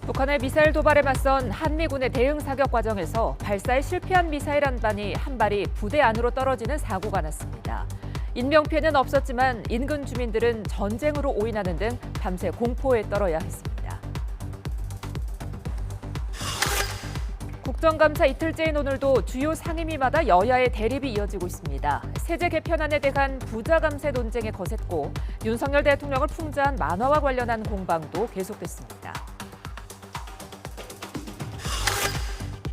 북한의 미사일 도발에 맞선 한미군의 대응 사격 과정에서 발사에 실패한 미사일 한 발이 부대 안으로 떨어지는 사고가 났습니다. 인명피해는 없었지만 인근 주민들은 전쟁으로 오인하는 등 밤새 공포에 떨어야 했습니다. 국정감사 이틀째인 오늘도 주요 상임위마다 여야의 대립이 이어지고 있습니다. 세제 개편안에 대한 부자감세 논쟁이 거셌고 윤석열 대통령을 풍자한 만화와 관련한 공방도 계속됐습니다.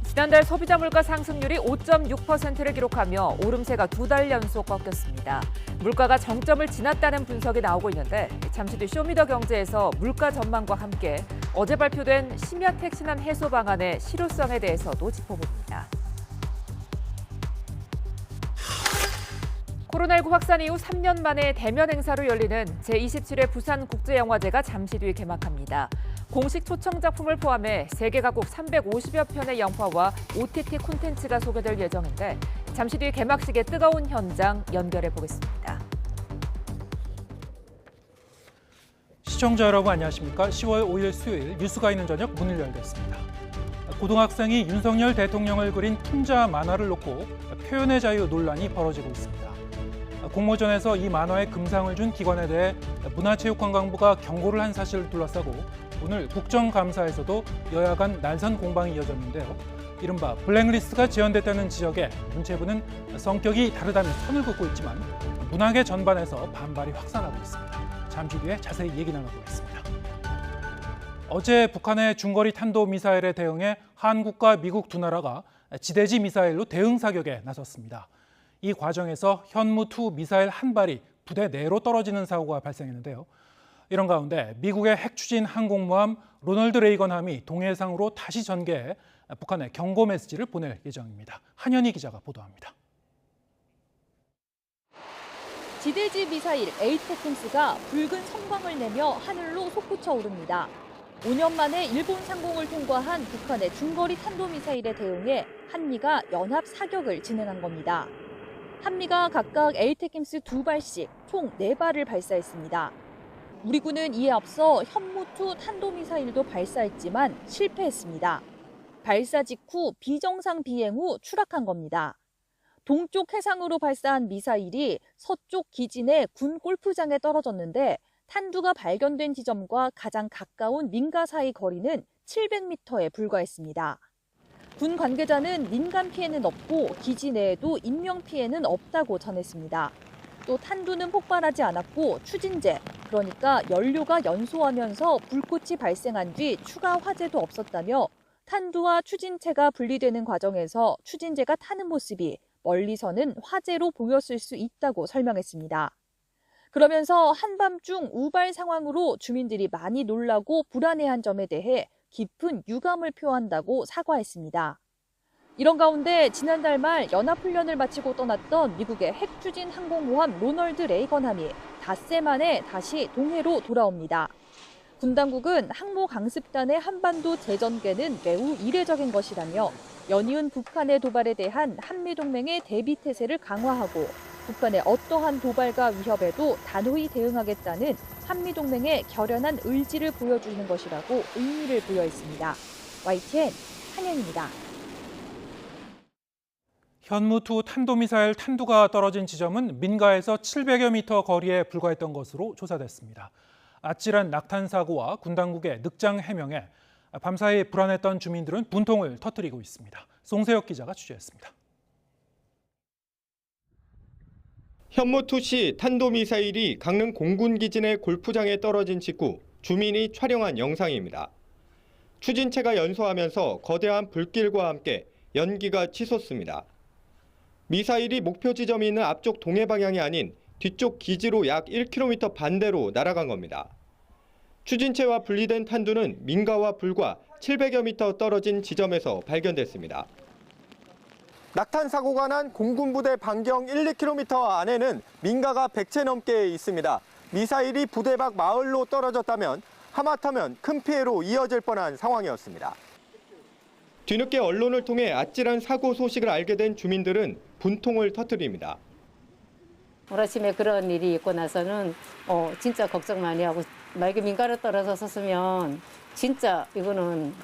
지난달 소비자 물가 상승률이 5.6%를 기록하며 오름세가 2달 연속 꺾였습니다. 물가가 정점을 지났다는 분석이 나오고 있는데 잠시 뒤 쇼미더경제에서 물가 전망과 함께 어제 발표된 심야택 신안 해소 방안의 실효성에 대해서도 짚어봅니다. 코로나19 확산 이후 3년 만에 대면 행사로 열리는 제27회 부산국제영화제가 잠시 뒤 개막합니다. 공식 초청 작품을 포함해 세계 각국 350여 편의 영화와 OTT 콘텐츠가 소개될 예정인데 잠시 뒤 개막식의 뜨거운 현장 연결해 보겠습니다. 시청자 여러분 안녕하십니까? 10월 5일 수요일 뉴스가 있는 저녁 문을 열겠습니다. 고등학생이 윤석열 대통령을 그린 풍자 만화를 놓고 표현의 자유 논란이 벌어지고 있습니다. 공모전에서 이 만화에 금상을 준 기관에 대해 문화체육관광부가 경고를 한 사실을 둘러싸고 오늘 국정감사에서도 여야 간 날선 공방이 이어졌는데요. 이른바 블랙리스트가 지연됐다는 지적에 문체부는 성격이 다르다며 선을 긋고 있지만 문학의 전반에서 반발이 확산하고 있습니다. 잠시 뒤에 자세히 얘기 나눠보겠습니다. 어제 북한의 중거리 탄도미사일에 대응해 한국과 미국 두 나라가 지대지 미사일로 대응 사격에 나섰습니다. 이 과정에서 현무2 미사일 한 발이 부대 내로 떨어지는 사고가 발생했는데요. 이런 가운데 미국의 핵추진 항공모함 로널드 레이건함이 동해상으로 다시 전개해 북한에 경고 메시지를 보낼 예정입니다. 한현희 기자가 보도합니다. 지대지 미사일 에이테킨스가 붉은 성광을 내며 하늘로 솟구쳐 오릅니다. 5년 만에 일본 상공을 통과한 북한의 중거리 탄도미사일에 대응해 한미가 연합 사격을 진행한 겁니다. 한미가 각각 에이테킨스 2발씩 총 4발을 발사했습니다. 우리 군은 이에 앞서 현무2 탄도미사일도 발사했지만 실패했습니다. 발사 직후 비정상 비행 후 추락한 겁니다. 동쪽 해상으로 발사한 미사일이 서쪽 기진의 군 골프장에 떨어졌는데 탄두가 발견된 지점과 가장 가까운 민가 사이 거리는 700m에 불과했습니다. 군 관계자는 민간 피해는 없고 기지 내에도 인명 피해는 없다고 전했습니다. 또 탄두는 폭발하지 않았고 추진제, 그러니까 연료가 연소하면서 불꽃이 발생한 뒤 추가 화재도 없었다며 탄두와 추진체가 분리되는 과정에서 추진제가 타는 모습이 멀리서는 화재로 보였을 수 있다고 설명했습니다. 그러면서 한밤중 우발 상황으로 주민들이 많이 놀라고 불안해한 점에 대해 깊은 유감을 표한다고 사과했습니다. 이런 가운데 지난달 말 연합훈련을 마치고 떠났던 미국의 핵추진 항공모함 로널드 레이건함이 닷새 만에 다시 동해로 돌아옵니다. 군 당국은 항모 강습단의 한반도 재전개는 매우 이례적인 것이라며 연이은 북한의 도발에 대한 한미동맹의 대비 태세를 강화하고 북한의 어떠한 도발과 위협에도 단호히 대응하겠다는 한미동맹의 결연한 의지를 보여주는 것이라고 의미를 부여했습니다. YTN 한현입니다. 현무2 탄도미사일 탄두가 떨어진 지점은 민가에서 700여 미터 거리에 불과했던 것으로 조사됐습니다. 아찔한 낙탄 사고와 군 당국의 늑장 해명에 밤사이 불안했던 주민들은 분통을 터뜨리고 있습니다. 송세혁 기자가 취재했습니다. 현무2시 탄도미사일이 강릉 공군기진의 골프장에 떨어진 직후 주민이 촬영한 영상입니다. 추진체가 연소하면서 거대한 불길과 함께 연기가 치솟습니다. 미사일이 목표 지점이 있는 앞쪽 동해 방향이 아닌 뒤쪽 기지로 약 1km 반대로 날아간 겁니다. 추진체와 분리된 탄두는 민가와 불과 700여 미터 떨어진 지점에서 발견됐습니다. 낙탄 사고가 난 공군부대 반경 1, 2km 안에는 민가가 100채 넘게 있습니다. 미사일이 부대 밖 마을로 떨어졌다면 하마터면 큰 피해로 이어질 뻔한 상황이었습니다. 뒤늦게 언론을 통해 아찔한 사고 소식을 알게 된 주민들은 분통을 터뜨립니다. 오늘 아침에 그런 일이 있고 나서는 진짜 걱정 많이 하고 만약에 민가로 떨어졌었으면 진짜 이거는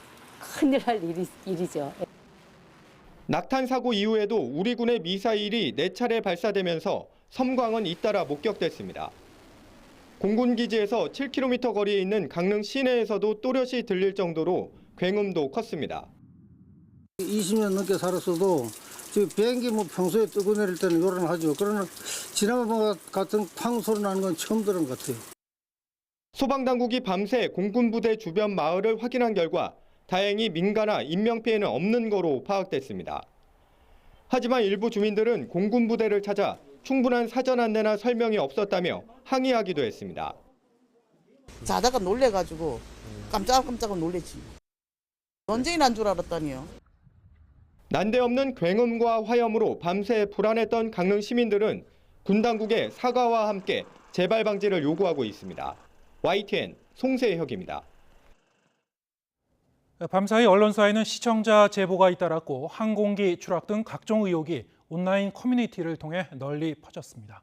큰일 날 일이죠. 낙탄 사고 이후에도 우리 군의 미사일이 4차례 발사되면서 섬광은 잇따라 목격됐습니다. 공군 기지에서 7km 거리에 있는 강릉 시내에서도 또렷이 들릴 정도로 굉음도 컸습니다. 20년 넘게 살았어도 지금 비행기 뭐 평소에 뜨고 내릴 때는 요란을 하죠. 그러나 지난번 같은 쾅 소리 나는 건 처음 들은 것 같아요. 소방당국이 밤새 공군 부대 주변 마을을 확인한 결과 다행히 민가나 인명피해는 없는 거로 파악됐습니다. 하지만 일부 주민들은 공군 부대를 찾아 충분한 사전 안내나 설명이 없었다며 항의하기도 했습니다. 자다가 놀래가지고 깜짝깜짝 놀랬지. 언제 난 줄 알았다니요. 난데없는 굉음과 화염으로 밤새 불안했던 강릉 시민들은 군 당국의 사과와 함께 재발 방지를 요구하고 있습니다. YTN 송세혁입니다. 밤사이 언론사에는 시청자 제보가 잇따랐고 항공기 추락 등 각종 의혹이 온라인 커뮤니티를 통해 널리 퍼졌습니다.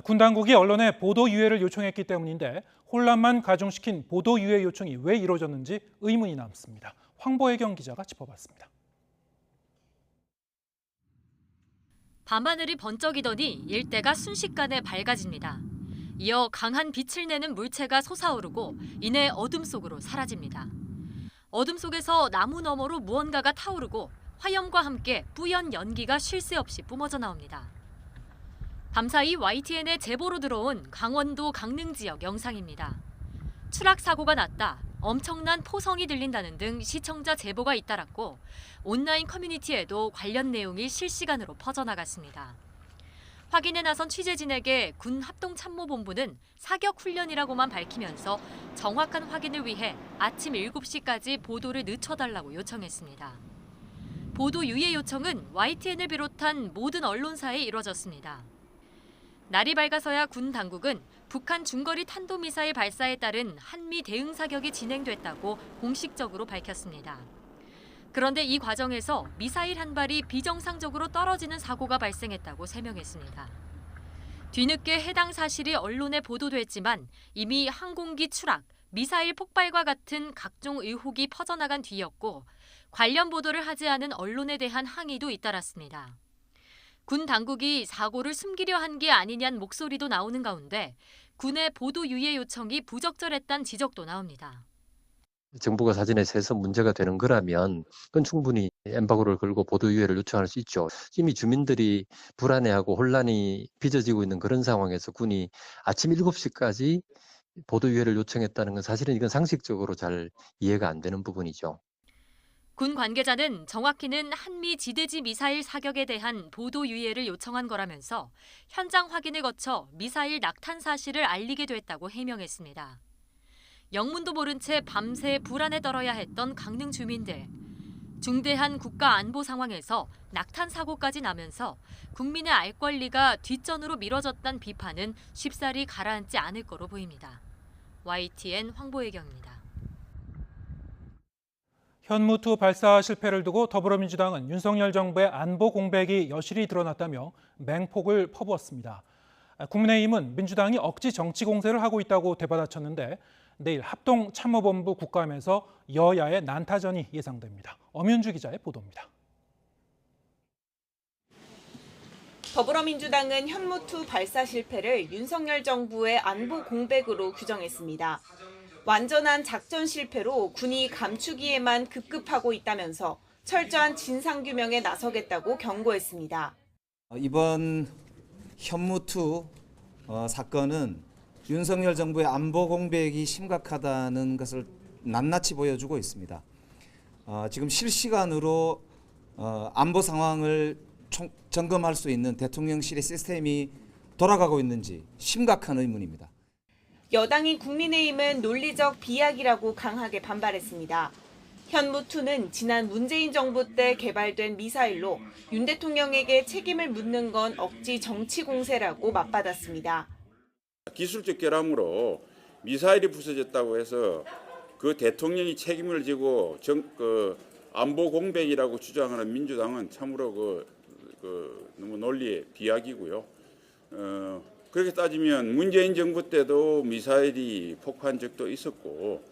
군 당국이 언론에 보도 유예를 요청했기 때문인데 혼란만 가중시킨 보도 유예 요청이 왜 이루어졌는지 의문이 남습니다. 황보혜경 기자가 짚어봤습니다. 밤하늘이 번쩍이더니 일대가 순식간에 밝아집니다. 이어 강한 빛을 내는 물체가 솟아오르고 이내 어둠 속으로 사라집니다. 어둠 속에서 나무 너머로 무언가가 타오르고 화염과 함께 뿌연 연기가 쉴 새 없이 뿜어져 나옵니다. 밤사이 YTN의 제보로 들어온 강원도 강릉 지역 영상입니다. 추락 사고가 났다, 엄청난 포성이 들린다는 등 시청자 제보가 잇따랐고 온라인 커뮤니티에도 관련 내용이 실시간으로 퍼져나갔습니다. 확인에 나선 취재진에게 군 합동참모본부는 사격 훈련이라고만 밝히면서 정확한 확인을 위해 아침 7시까지 보도를 늦춰달라고 요청했습니다. 보도 유예 요청은 YTN을 비롯한 모든 언론사에 이뤄졌습니다. 날이 밝아서야 군 당국은 북한 중거리 탄도미사일 발사에 따른 한미 대응 사격이 진행됐다고 공식적으로 밝혔습니다. 그런데 이 과정에서 미사일 한 발이 비정상적으로 떨어지는 사고가 발생했다고 설명했습니다. 뒤늦게 해당 사실이 언론에 보도됐지만 이미 항공기 추락, 미사일 폭발과 같은 각종 의혹이 퍼져나간 뒤였고 관련 보도를 하지 않은 언론에 대한 항의도 잇따랐습니다. 군 당국이 사고를 숨기려 한 게 아니냐는 목소리도 나오는 가운데 군의 보도 유예 요청이 부적절했다는 지적도 나옵니다. 정부가 사진에 세서 문제가 되는 거라면 그건 충분히 엠바고를 걸고 보도 유예를 요청할 수 있죠. 이미 주민들이 불안해하고 혼란이 빚어지고 있는 그런 상황에서 군이 아침 7시까지 보도 유예를 요청했다는 건 사실은 이건 상식적으로 잘 이해가 안 되는 부분이죠. 군 관계자는 정확히는 한미 지대지 미사일 사격에 대한 보도 유예를 요청한 거라면서 현장 확인을 거쳐 미사일 낙탄 사실을 알리게 됐다고 해명했습니다. 영문도 모른 채 밤새 불안에 떨어야 했던 강릉 주민들. 중대한 국가 안보 상황에서 낙탄 사고까지 나면서 국민의 알 권리가 뒷전으로 미뤄졌다는 비판은 쉽사리 가라앉지 않을 거로 보입니다. YTN 황보혜경입니다. 현무2 발사 실패를 두고 더불어민주당은 윤석열 정부의 안보 공백이 여실히 드러났다며 맹폭을 퍼부었습니다. 국민의힘은 민주당이 억지 정치 공세를 하고 있다고 되받아쳤는데 내일 합동참모본부 국감에서 여야의 난타전이 예상됩니다. 엄윤주 기자의 보도입니다. 더불어민주당은 현무2 발사 실패를 윤석열 정부의 안보 공백으로 규정했습니다. 완전한 작전 실패로 군이 감추기에만 급급하고 있다면서 철저한 진상규명에 나서겠다고 경고했습니다. 이번 현무2 사건은 윤석열 정부의 안보 공백이 심각하다는 것을 낱낱이 보여주고 있습니다. 지금 실시간으로 안보 상황을 점검할 수 있는 대통령실의 시스템이 돌아가고 있는지 심각한 의문입니다. 여당인 국민의힘은 논리적 비약이라고 강하게 반발했습니다. 현무2는 지난 문재인 정부 때 개발된 미사일로 윤 대통령에게 책임을 묻는 건 억지 정치 공세라고 맞받았습니다. 기술적 결함으로 미사일이 부서졌다고 해서 그 대통령이 책임을 지고 안보 공백이라고 주장하는 민주당은 참으로 너무 논리의 비약이고요. 그렇게 따지면 문재인 정부 때도 미사일이 폭파한 적도 있었고.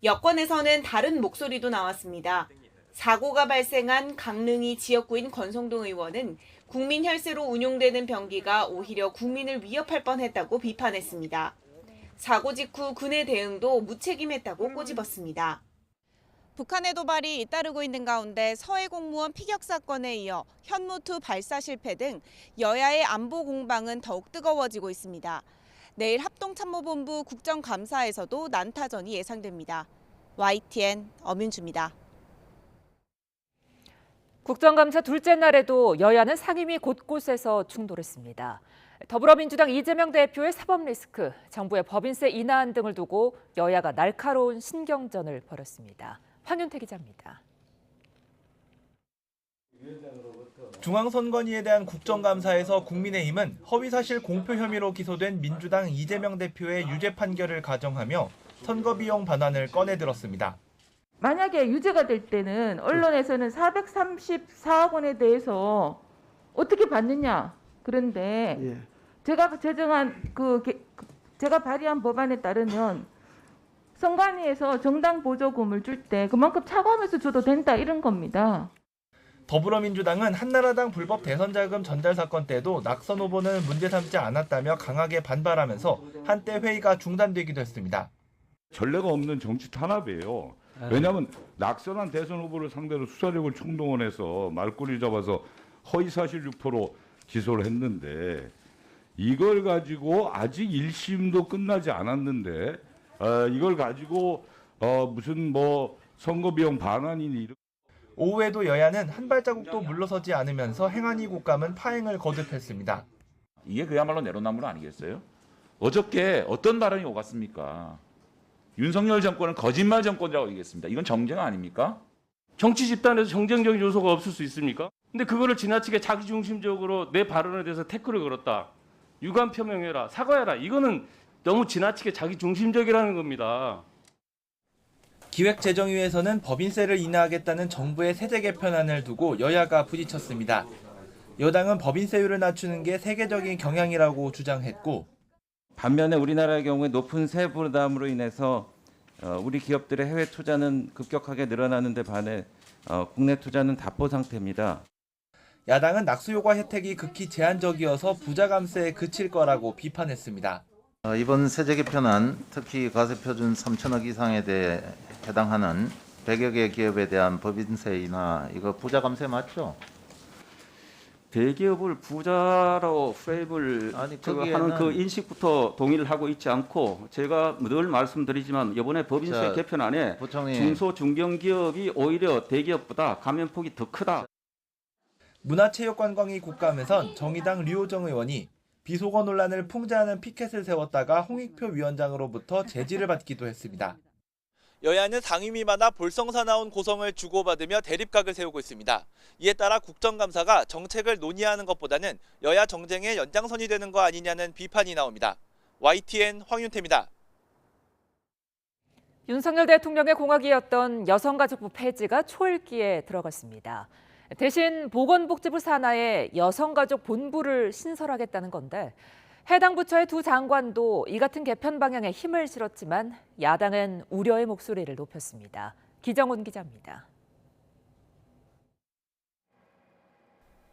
여권에서는 다른 목소리도 나왔습니다. 사고가 발생한 강릉이 지역구인 권성동 의원은 국민 혈세로 운용되는 병기가 오히려 국민을 위협할 뻔했다고 비판했습니다. 사고 직후 군의 대응도 무책임했다고 꼬집었습니다. 북한의 도발이 잇따르고 있는 가운데 서해 공무원 피격 사건에 이어 현무2 발사 실패 등 여야의 안보 공방은 더욱 뜨거워지고 있습니다. 내일 합동참모본부 국정감사에서도 난타전이 예상됩니다. YTN 엄윤주입니다. 국정감사 둘째 날에도 여야는 상임위 곳곳에서 충돌했습니다. 더불어민주당 이재명 대표의 사법 리스크, 정부의 법인세 인하안 등을 두고 여야가 날카로운 신경전을 벌였습니다. 황윤태 기자입니다. 중앙선관위에 대한 국정감사에서 국민의힘은 허위사실 공표 혐의로 기소된 민주당 이재명 대표의 유죄 판결을 가정하며 선거비용 반환을 꺼내들었습니다. 만약에 유죄가 될 때는 언론에서는 434억 원에 대해서 어떻게 받느냐. 그런데 제가 제정한 제가 발의한 법안에 따르면 선관위에서 정당 보조금을 줄 때 그만큼 차감해서 줘도 된다 이런 겁니다. 더불어민주당은 한나라당 불법 대선 자금 전달 사건 때도 낙선 후보는 문제 삼지 않았다며 강하게 반발하면서 한때 회의가 중단되기도 했습니다. 전례가 없는 정치 탄압이에요. 왜냐하면 낙선한 대선 후보를 상대로 수사력을 총동원해서 말꼬리 잡아서 허위사실 유포로 기소를 했는데 이걸 가지고 아직 1심도 끝나지 않았는데 이걸 가지고 무슨 선거비용 반환이니 오후에도 여야는 한 발자국도 물러서지 않으면서 행안위 국감은 파행을 거듭했습니다. 이게 그야말로 내로남불 아니겠어요? 어저께 어떤 발언이 오갔습니까? 윤석열 정권은 거짓말 정권이라고 얘기했습니다. 이건 정쟁 아닙니까? 정치 집단에서 정쟁적인 요소가 없을 수 있습니까? 근데 그거를 지나치게 자기중심적으로 내 발언에 대해서 태클을 걸었다. 유감 표명해라, 사과해라. 이거는 너무 지나치게 자기중심적이라는 겁니다. 기획재정위에서는 법인세를 인하하겠다는 정부의 세제 개편안을 두고 여야가 부딪혔습니다. 여당은 법인세율을 낮추는 게 세계적인 경향이라고 주장했고 반면에 우리나라의 경우에 높은 세부 부담으로 인해서 우리 기업들의 해외 투자는 급격하게 늘어나는 데 반해 국내 투자는 답보 상태입니다. 야당은 낙수효과 혜택이 극히 제한적이어서 부자 감세에 그칠 거라고 비판했습니다. 이번 세제 개편안, 특히 과세표준 3천억 이상에 대해 해당하는 100여 개 기업에 대한 법인세 인하, 이거 부자 감세 맞죠? 대기업을 부자로 프레임을 하는 그 인식부터 동의를 하고 있지 않고 제가 늘 말씀드리지만 이번에 법인세 개편안에 중소 중견기업이 오히려 대기업보다 감면폭이 더 크다. 문화체육관광위 국감에선 정의당 류호정 의원이 비속어 논란을 풍자하는 피켓을 세웠다가 홍익표 위원장으로부터 제지를 받기도 했습니다. 여야는 상임위마다 볼성사 나온 고성을 주고받으며 대립각을 세우고 있습니다. 이에 따라 국정감사가 정책을 논의하는 것보다는 여야 정쟁의 연장선이 되는 거 아니냐는 비판이 나옵니다. YTN 황윤태입니다. 윤석열 대통령의 공약이었던 여성가족부 폐지가 초읽기에 들어갔습니다. 대신 보건복지부 산하에 여성가족본부를 신설하겠다는 건데 해당 부처의 두 장관도 이 같은 개편 방향에 힘을 실었지만 야당은 우려의 목소리를 높였습니다. 기정훈 기자입니다.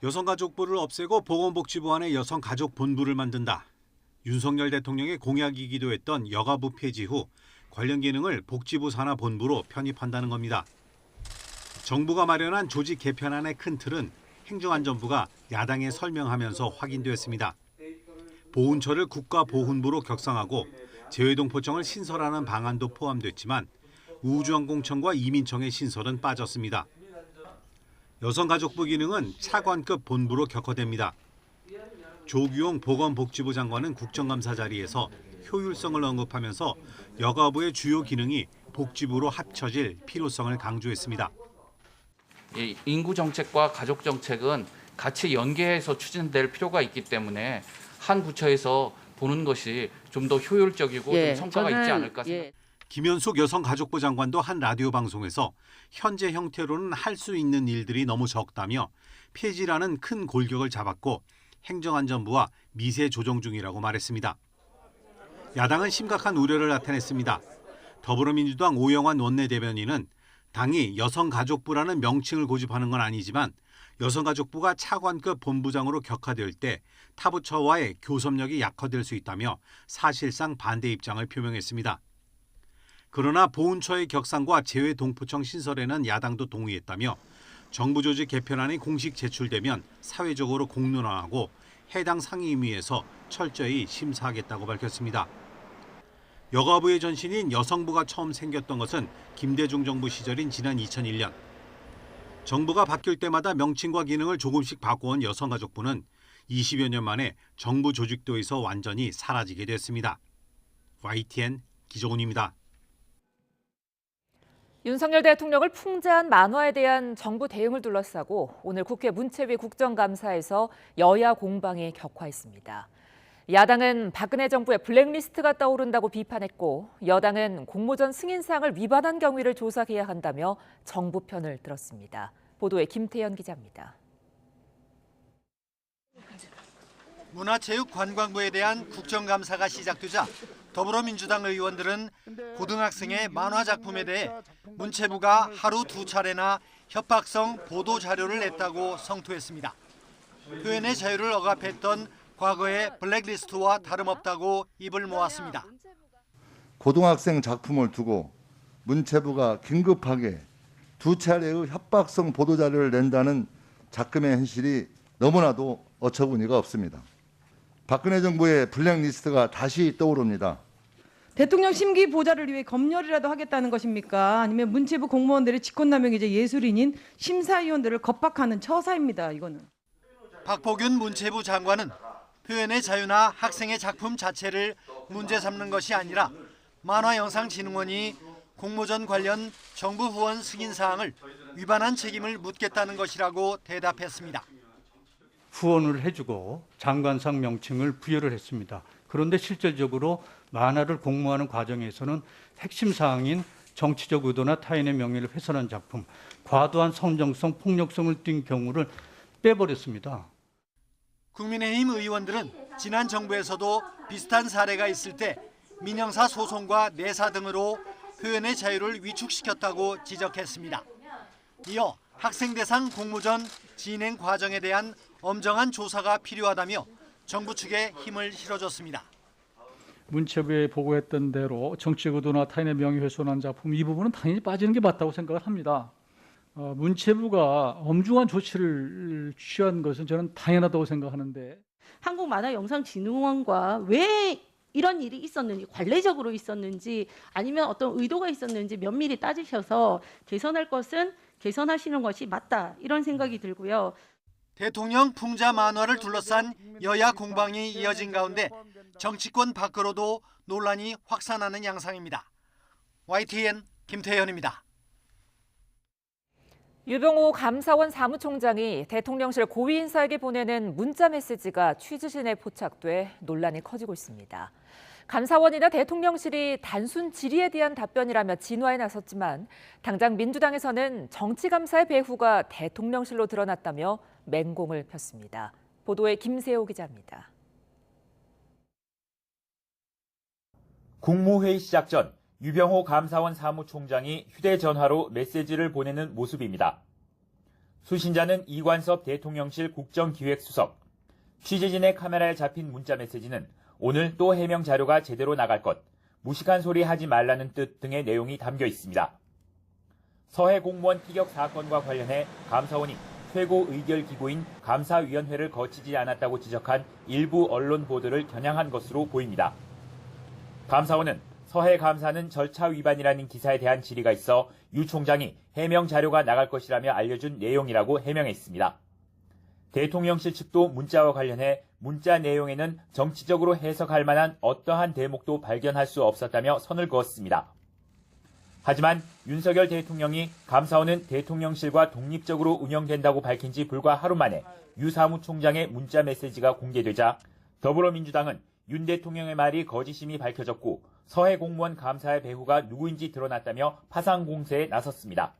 여성가족부를 없애고 보건복지부 안에 여성가족본부를 만든다. 윤석열 대통령의 공약이기도 했던 여가부 폐지 후 관련 기능을 복지부 산하 본부로 편입한다는 겁니다. 정부가 마련한 조직 개편안의 큰 틀은 행정안전부가 야당에 설명하면서 확인됐습니다. 보훈처를 국가보훈부로 격상하고 재외동포청을 신설하는 방안도 포함됐지만 우주항공청과 이민청의 신설은 빠졌습니다. 여성가족부 기능은 차관급 본부로 격화됩니다. 조규용 보건복지부 장관은 국정감사 자리에서 효율성을 언급하면서 여가부의 주요 기능이 복지부로 합쳐질 필요성을 강조했습니다. 인구 정책과 가족 정책은 같이 연계해서 추진될 필요가 있기 때문에 한 부처에서 보는 것이 좀 더 효율적이고 좀 성과가 있지 않을까 생각합니다. 김현숙 여성가족부 장관도 한 라디오 방송에서 현재 형태로는 할 수 있는 일들이 너무 적다며 폐지라는 큰 골격을 잡았고 행정안전부와 미세 조정 중이라고 말했습니다. 야당은 심각한 우려를 나타냈습니다. 더불어민주당 오영환 원내대변인은 당이 여성가족부라는 명칭을 고집하는 건 아니지만 여성가족부가 차관급 본부장으로 격화될 때 타부처와의 교섭력이 약화될 수 있다며 사실상 반대 입장을 표명했습니다. 그러나 보훈처의 격상과 재외동포청 신설에는 야당도 동의했다며 정부 조직 개편안이 공식 제출되면 사회적으로 공론화하고 해당 상임위에서 철저히 심사하겠다고 밝혔습니다. 여가부의 전신인 여성부가 처음 생겼던 것은 김대중 정부 시절인 지난 2001년. 정부가 바뀔 때마다 명칭과 기능을 조금씩 바꿔온 여성가족부는 20여 년 만에 정부 조직도에서 완전히 사라지게 됐습니다. YTN 기정훈입니다. 윤석열 대통령을 풍자한 만화에 대한 정부 대응을 둘러싸고 오늘 국회 문체위 국정감사에서 여야 공방이 격화했습니다. 야당은 박근혜 정부의 블랙리스트가 떠오른다고 비판했고 여당은 공모전 승인사항을 위반한 경위를 조사해야 한다며 정부 편을 들었습니다. 보도에 김태현 기자입니다. 문화체육관광부에 대한 국정감사가 시작되자 더불어민주당 의원들은 고등학생의 만화작품에 대해 문체부가 하루 2차례나 협박성 보도자료를 냈다고 성토했습니다. 표현의 자유를 억압했던 과거의 블랙리스트와 다름없다고 입을 모았습니다. 고등학생 작품을 두고 문체부가 긴급하게 2차례의 협박성 보도자료를 낸다는 작금의 현실이 너무나도 어처구니가 없습니다. 박근혜 정부의 블랙리스트가 다시 떠오릅니다. 대통령 심기 보좌를 위해 검열이라도 하겠다는 것입니까? 아니면 문체부 공무원들의 직권남용이 이제 예술인인 심사위원들을 겁박하는 처사입니다. 이거는. 박보균 문체부 장관은 표현의 자유나 학생의 작품 자체를 문제 삼는 것이 아니라 만화영상진흥원이 공모전 관련 정부 후원 승인 사항을 위반한 책임을 묻겠다는 것이라고 대답했습니다. 후원을 해주고 장관상 명칭을 부여를 했습니다. 그런데 실질적으로 만화를 공모하는 과정에서는 핵심 사항인 정치적 의도나 타인의 명예를 훼손한 작품, 과도한 선정성, 폭력성을 띈 경우를 빼버렸습니다. 국민의힘 의원들은 지난 정부에서도 비슷한 사례가 있을 때 민형사 소송과 내사 등으로 표현의 자유를 위축시켰다고 지적했습니다. 이어 학생 대상 공모전 진행 과정에 대한 엄정한 조사가 필요하다며 정부 측에 힘을 실어줬습니다. 문체부에 보고했던 대로 정치적 의도나 타인의 명예훼손한 작품 이 부분은 당연히 빠지는 게 맞다고 생각을 합니다. 문체부가 엄중한 조치를 취한 것은 저는 당연하다고 생각하는데 한국만화영상진흥원과 왜 이런 일이 있었는지, 관례적으로 있었는지 아니면 어떤 의도가 있었는지 면밀히 따지셔서 개선할 것은 개선하시는 것이 맞다 이런 생각이 들고요. 대통령 풍자 만화를 둘러싼 여야 공방이 이어진 가운데 정치권 밖으로도 논란이 확산하는 양상입니다. YTN 김태현입니다. 유병호 감사원 사무총장이 대통령실 고위 인사에게 보내는 문자 메시지가 취재진에 포착돼 논란이 커지고 있습니다. 감사원이나 대통령실이 단순 질의에 대한 답변이라며 진화에 나섰지만 당장 민주당에서는 정치감사의 배후가 대통령실로 드러났다며 맹공을 폈습니다. 보도에 김세호 기자입니다. 국무회의 시작 전 유병호 감사원 사무총장이 휴대전화로 메시지를 보내는 모습입니다. 수신자는 이관섭 대통령실 국정기획수석. 취재진의 카메라에 잡힌 문자 메시지는 오늘 또 해명 자료가 제대로 나갈 것, 무식한 소리 하지 말라는 뜻 등의 내용이 담겨 있습니다. 서해 공무원 피격 사건과 관련해 감사원이 최고 의결 기구인 감사위원회를 거치지 않았다고 지적한 일부 언론 보도를 겨냥한 것으로 보입니다. 감사원은 서해 감사는 절차 위반이라는 기사에 대한 질의가 있어 유 총장이 해명 자료가 나갈 것이라며 알려준 내용이라고 해명했습니다. 대통령실 측도 문자와 관련해 문자 내용에는 정치적으로 해석할 만한 어떠한 대목도 발견할 수 없었다며 선을 그었습니다. 하지만 윤석열 대통령이 감사원은 대통령실과 독립적으로 운영된다고 밝힌 지 불과 하루 만에 유 사무총장의 문자 메시지가 공개되자 더불어민주당은 윤 대통령의 말이 거짓임이 밝혀졌고 서해 공무원 감사의 배후가 누구인지 드러났다며 파상 공세에 나섰습니다.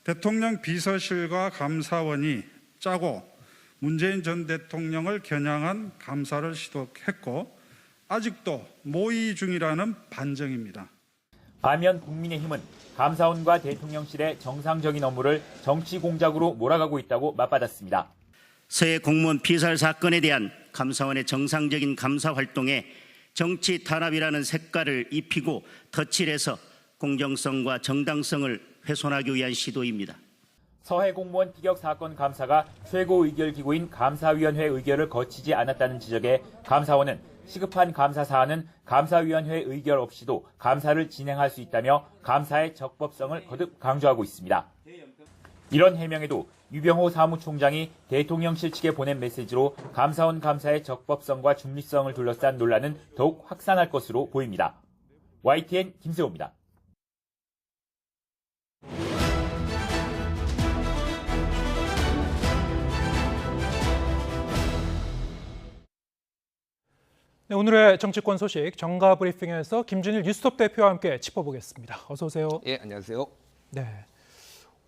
대통령 비서실과 감사원이 짜고 문재인 전 대통령을 겨냥한 감사를 시도했고 아직도 모의 중이라는 반증입니다. 반면 국민의힘은 감사원과 대통령실의 정상적인 업무를 정치 공작으로 몰아가고 있다고 맞받았습니다. 서해 공무원 피살 사건에 대한 감사원의 정상적인 감사 활동에 정치 탄압이라는 색깔을 입히고 덧칠해서 공정성과 정당성을 훼손하기 위한 시도입니다. 서해 공무원 피격 사건 감사가 최고의결기구인 감사위원회 의결을 거치지 않았다는 지적에 감사원은 시급한 감사 사안은 감사위원회 의결 없이도 감사를 진행할 수 있다며 감사의 적법성을 거듭 강조하고 있습니다. 이런 해명에도 유병호 사무총장이 대통령실 측에 보낸 메시지로 감사원 감사의 적법성과 중립성을 둘러싼 논란은 더욱 확산할 것으로 보입니다. YTN 김세호입니다. 네, 오늘의 정치권 소식 정가 브리핑에서 김준일 뉴스톱 대표와 함께 짚어보겠습니다. 어서 오세요. 예, 안녕하세요. 네,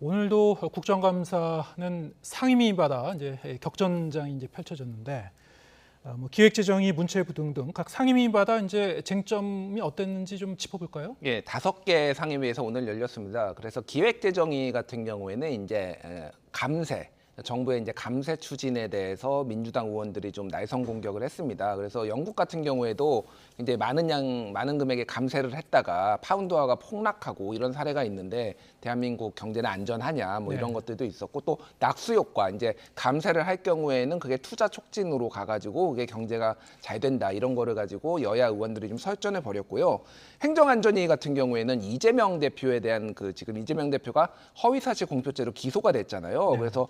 오늘도 국정감사는 상임위마다 이제 격전장이 이제 펼쳐졌는데 기획재정위, 문체부 등등 각 상임위마다 이제 쟁점이 어땠는지 좀 짚어볼까요? 예, 5개 상임위에서 오늘 열렸습니다. 그래서 기획재정위 같은 경우에는 이제 감세. 정부의 이제 감세 추진에 대해서 민주당 의원들이 좀 날선 공격을 했습니다. 그래서 영국 같은 경우에도 이제 많은 금액의 감세를 했다가 파운드화가 폭락하고 이런 사례가 있는데 대한민국 경제는 안전하냐 뭐 이런 것들도 있었고 또 낙수 효과 이제 감세를 할 경우에는 그게 투자 촉진으로 가가지고 그게 경제가 잘 된다 이런 거를 가지고 여야 의원들이 좀 설전을 벌였고요. 행정안전위 같은 경우에는 이재명 대표에 대한 지금 이재명 대표가 허위사실 공표죄로 기소가 됐잖아요. 그래서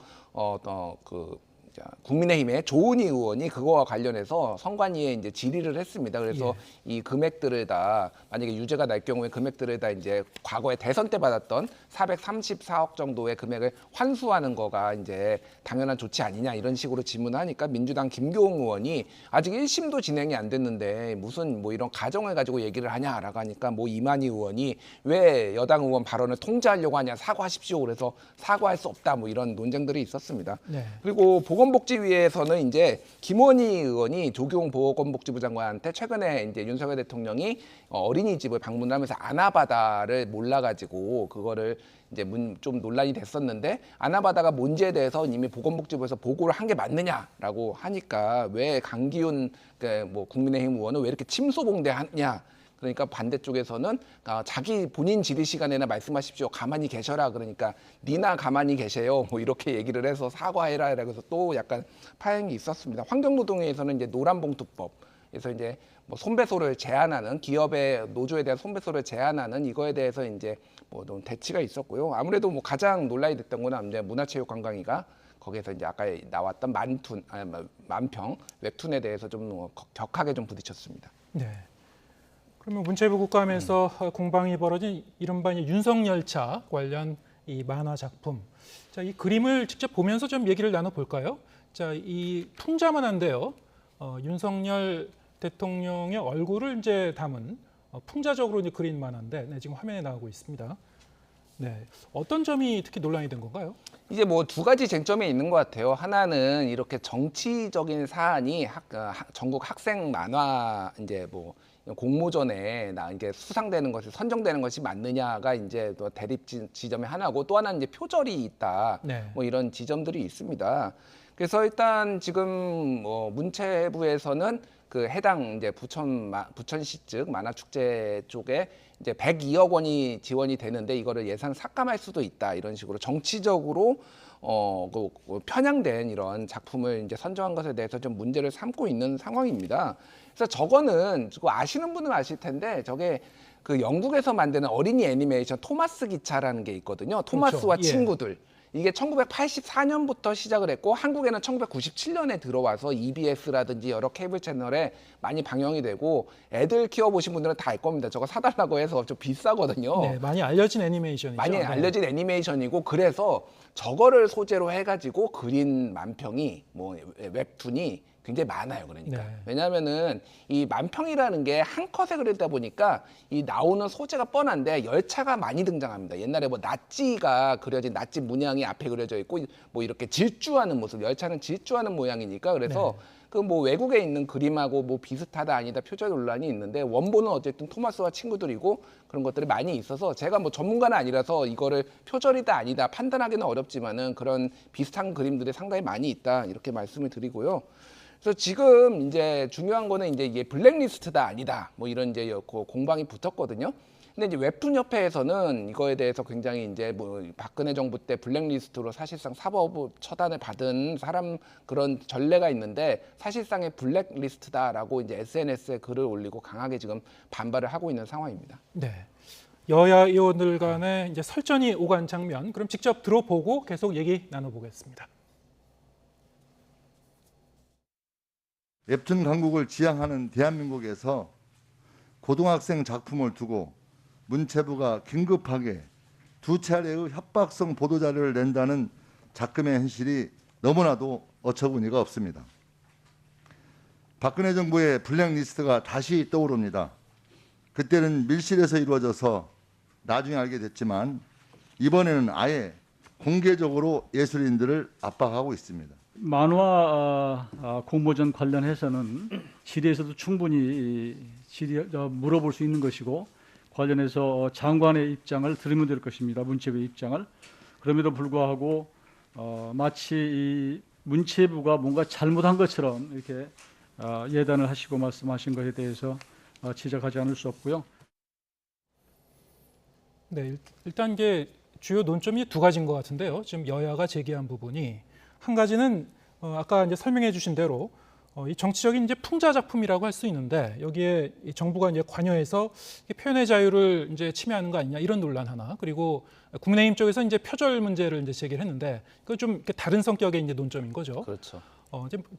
국민의힘의 조은희 의원이 그거와 관련해서 선관위에 이제 질의를 했습니다. 그래서 이 금액들을 다 만약에 유죄가 날 경우에 금액들을 다 이제 과거에 대선 때 받았던 434억 정도의 금액을 환수하는 거가 이제 당연한 조치 아니냐 이런 식으로 질문하니까 민주당 김교웅 의원이 아직 1심도 진행이 안 됐는데 무슨 뭐 이런 가정을 가지고 얘기를 하냐라고 하니까 뭐 이만희 의원이 왜 여당 의원 발언을 통제하려고 하냐 사과하십시오. 그래서 사과할 수 없다 뭐 이런 논쟁들이 있었습니다. 네. 그리고 보건복지위에서는 이제 김원희 의원이 조경 보건복지부 장관한테 최근에 이제 윤석열 대통령이 어린이집을 방문하면서 아나바다를 몰라가지고 그거를 이제 좀 논란이 됐었는데 아나바다가 뭔지에 대해서 이미 보건복지부에서 보고를 한 게 맞느냐라고 하니까 왜 강기훈 뭐 국민의힘 의원은 왜 이렇게 침소봉대하냐. 그러니까 반대쪽에서는 자기 본인 질의 시간에나 말씀하십시오. 가만히 계셔라. 그러니까 니나 가만히 계세요. 뭐 이렇게 얘기를 해서 사과해라. 그래서 또 약간 파행이 있었습니다. 환경노동위에서는 이제 노란봉투법에서 이제 뭐 손배소를 제한하는 기업의 노조에 대한 손배소를 제한하는 이거에 대해서 이제 뭐 대치가 있었고요. 아무래도 뭐 가장 논란이 됐던 거는 이제 문화체육관광위가 거기에서 이제 아까 나왔던 만평 웹툰에 대해서 좀 격하게 좀 부딪혔습니다. 네. 그러면 문체부 국감에서 공방이 벌어진 이른바 윤석열차 관련 이 만화 작품. 자, 이 그림을 직접 보면서 좀 얘기를 나눠볼까요? 자, 이 풍자만한데요. 윤석열 대통령의 얼굴을 이제 담은 풍자적으로 이제 그린 만화인데 지금 화면에 나오고 있습니다. 네, 어떤 점이 특히 논란이 된 건가요? 이제 뭐 두 가지 쟁점이 있는 것 같아요. 하나는 이렇게 정치적인 사안이 전국 학생 만화 이제 뭐 공모전에 이게 수상되는 것이 선정되는 것이 맞느냐가 이제 또 대립 지점의 하나고 또 하나는 이제 표절이 있다. 뭐 이런 지점들이 있습니다. 그래서 일단 지금 뭐 문체부에서는 그 해당 이제 부천시 측 만화축제 쪽에 이제 102억 원이 지원이 되는데 이거를 예산 삭감할 수도 있다 이런 식으로 정치적으로 편향된 이런 작품을 이제 선정한 것에 대해서 좀 문제를 삼고 있는 상황입니다. 그래서 저거는 아시는 분은 아실 텐데 저게 그 영국에서 만드는 어린이 애니메이션 토마스 기차라는 게 있거든요. 토마스와 그렇죠. 친구들. 이게 1984년부터 시작을 했고 한국에는 1997년에 들어와서 EBS라든지 여러 케이블 채널에 많이 방영이 되고 애들 키워보신 분들은 다 알 겁니다. 저거 사달라고 해서 좀 비싸거든요. 네, 많이 알려진 애니메이션이죠. 많이 알려진 애니메이션이고 그래서 저거를 소재로 해가지고 그린 만평이 뭐 웹툰이 굉장히 많아요. 그러니까 네. 왜냐하면은 이 만평이라는 게 한 컷에 그리다 보니까 이 나오는 소재가 뻔한데 열차가 많이 등장합니다. 옛날에 뭐 낫지가 그려진 낫지 문양이 앞에 그려져 있고 뭐 이렇게 질주하는 모습, 열차는 질주하는 모양이니까 그래서 그 뭐 외국에 있는 그림하고 뭐 비슷하다 아니다 표절 논란이 있는데 원본은 어쨌든 토마스와 친구들이고 그런 것들이 많이 있어서 제가 뭐 전문가는 아니라서 이거를 표절이다 아니다 판단하기는 어렵지만은 그런 비슷한 그림들이 상당히 많이 있다 이렇게 말씀을 드리고요. 그래서 지금 이제 중요한 거는 이제 이게 블랙리스트다 아니다 뭐 이런 이제 공방이 붙었거든요. 근데 이제 웹툰협회에서는 이거에 대해서 굉장히 이제 뭐 박근혜 정부 때 블랙리스트로 사실상 사법 처단을 받은 사람 그런 전례가 있는데 사실상의 블랙리스트다라고 이제 SNS에 글을 올리고 강하게 지금 반발을 하고 있는 상황입니다. 네. 여야 의원들 간의 이제 설전이 오간 장면, 그럼 직접 들어보고 계속 얘기 나눠보겠습니다. 웹툰 강국을 지향하는 대한민국에서 고등학생 작품을 두고 문체부가 긴급하게 2차례의 협박성 보도자료를 낸다는 작금의 현실이 너무나도 어처구니가 없습니다. 박근혜 정부의 블랙리스트가 다시 떠오릅니다. 그때는 밀실에서 이루어져서 나중에 알게 됐지만 이번에는 아예 공개적으로 예술인들을 압박하고 있습니다. 만화 공모전 관련해서는 질의에서도 충분히 물어볼 수 있는 것이고 관련해서 장관의 입장을 들으면 될 것입니다. 문체부의 입장을. 그럼에도 불구하고 마치 이 문체부가 뭔가 잘못한 것처럼 이렇게 예단을 하시고 말씀하신 것에 대해서 지적하지 않을 수 없고요. 네, 일단 이게 주요 논점이 두 가지인 것 같은데요. 지금 여야가 제기한 부분이 한 가지는 아까 이제 설명해 주신 대로 이 정치적인 이제 풍자 작품이라고 할 수 있는데 여기에 이 정부가 이제 관여해서 표현의 자유를 이제 침해하는 거 아니냐 이런 논란 하나, 그리고 국민의힘 쪽에서 이제 표절 문제를 이제 제기를 했는데 그 좀 다른 성격의 이제 논점인 거죠. 그렇죠.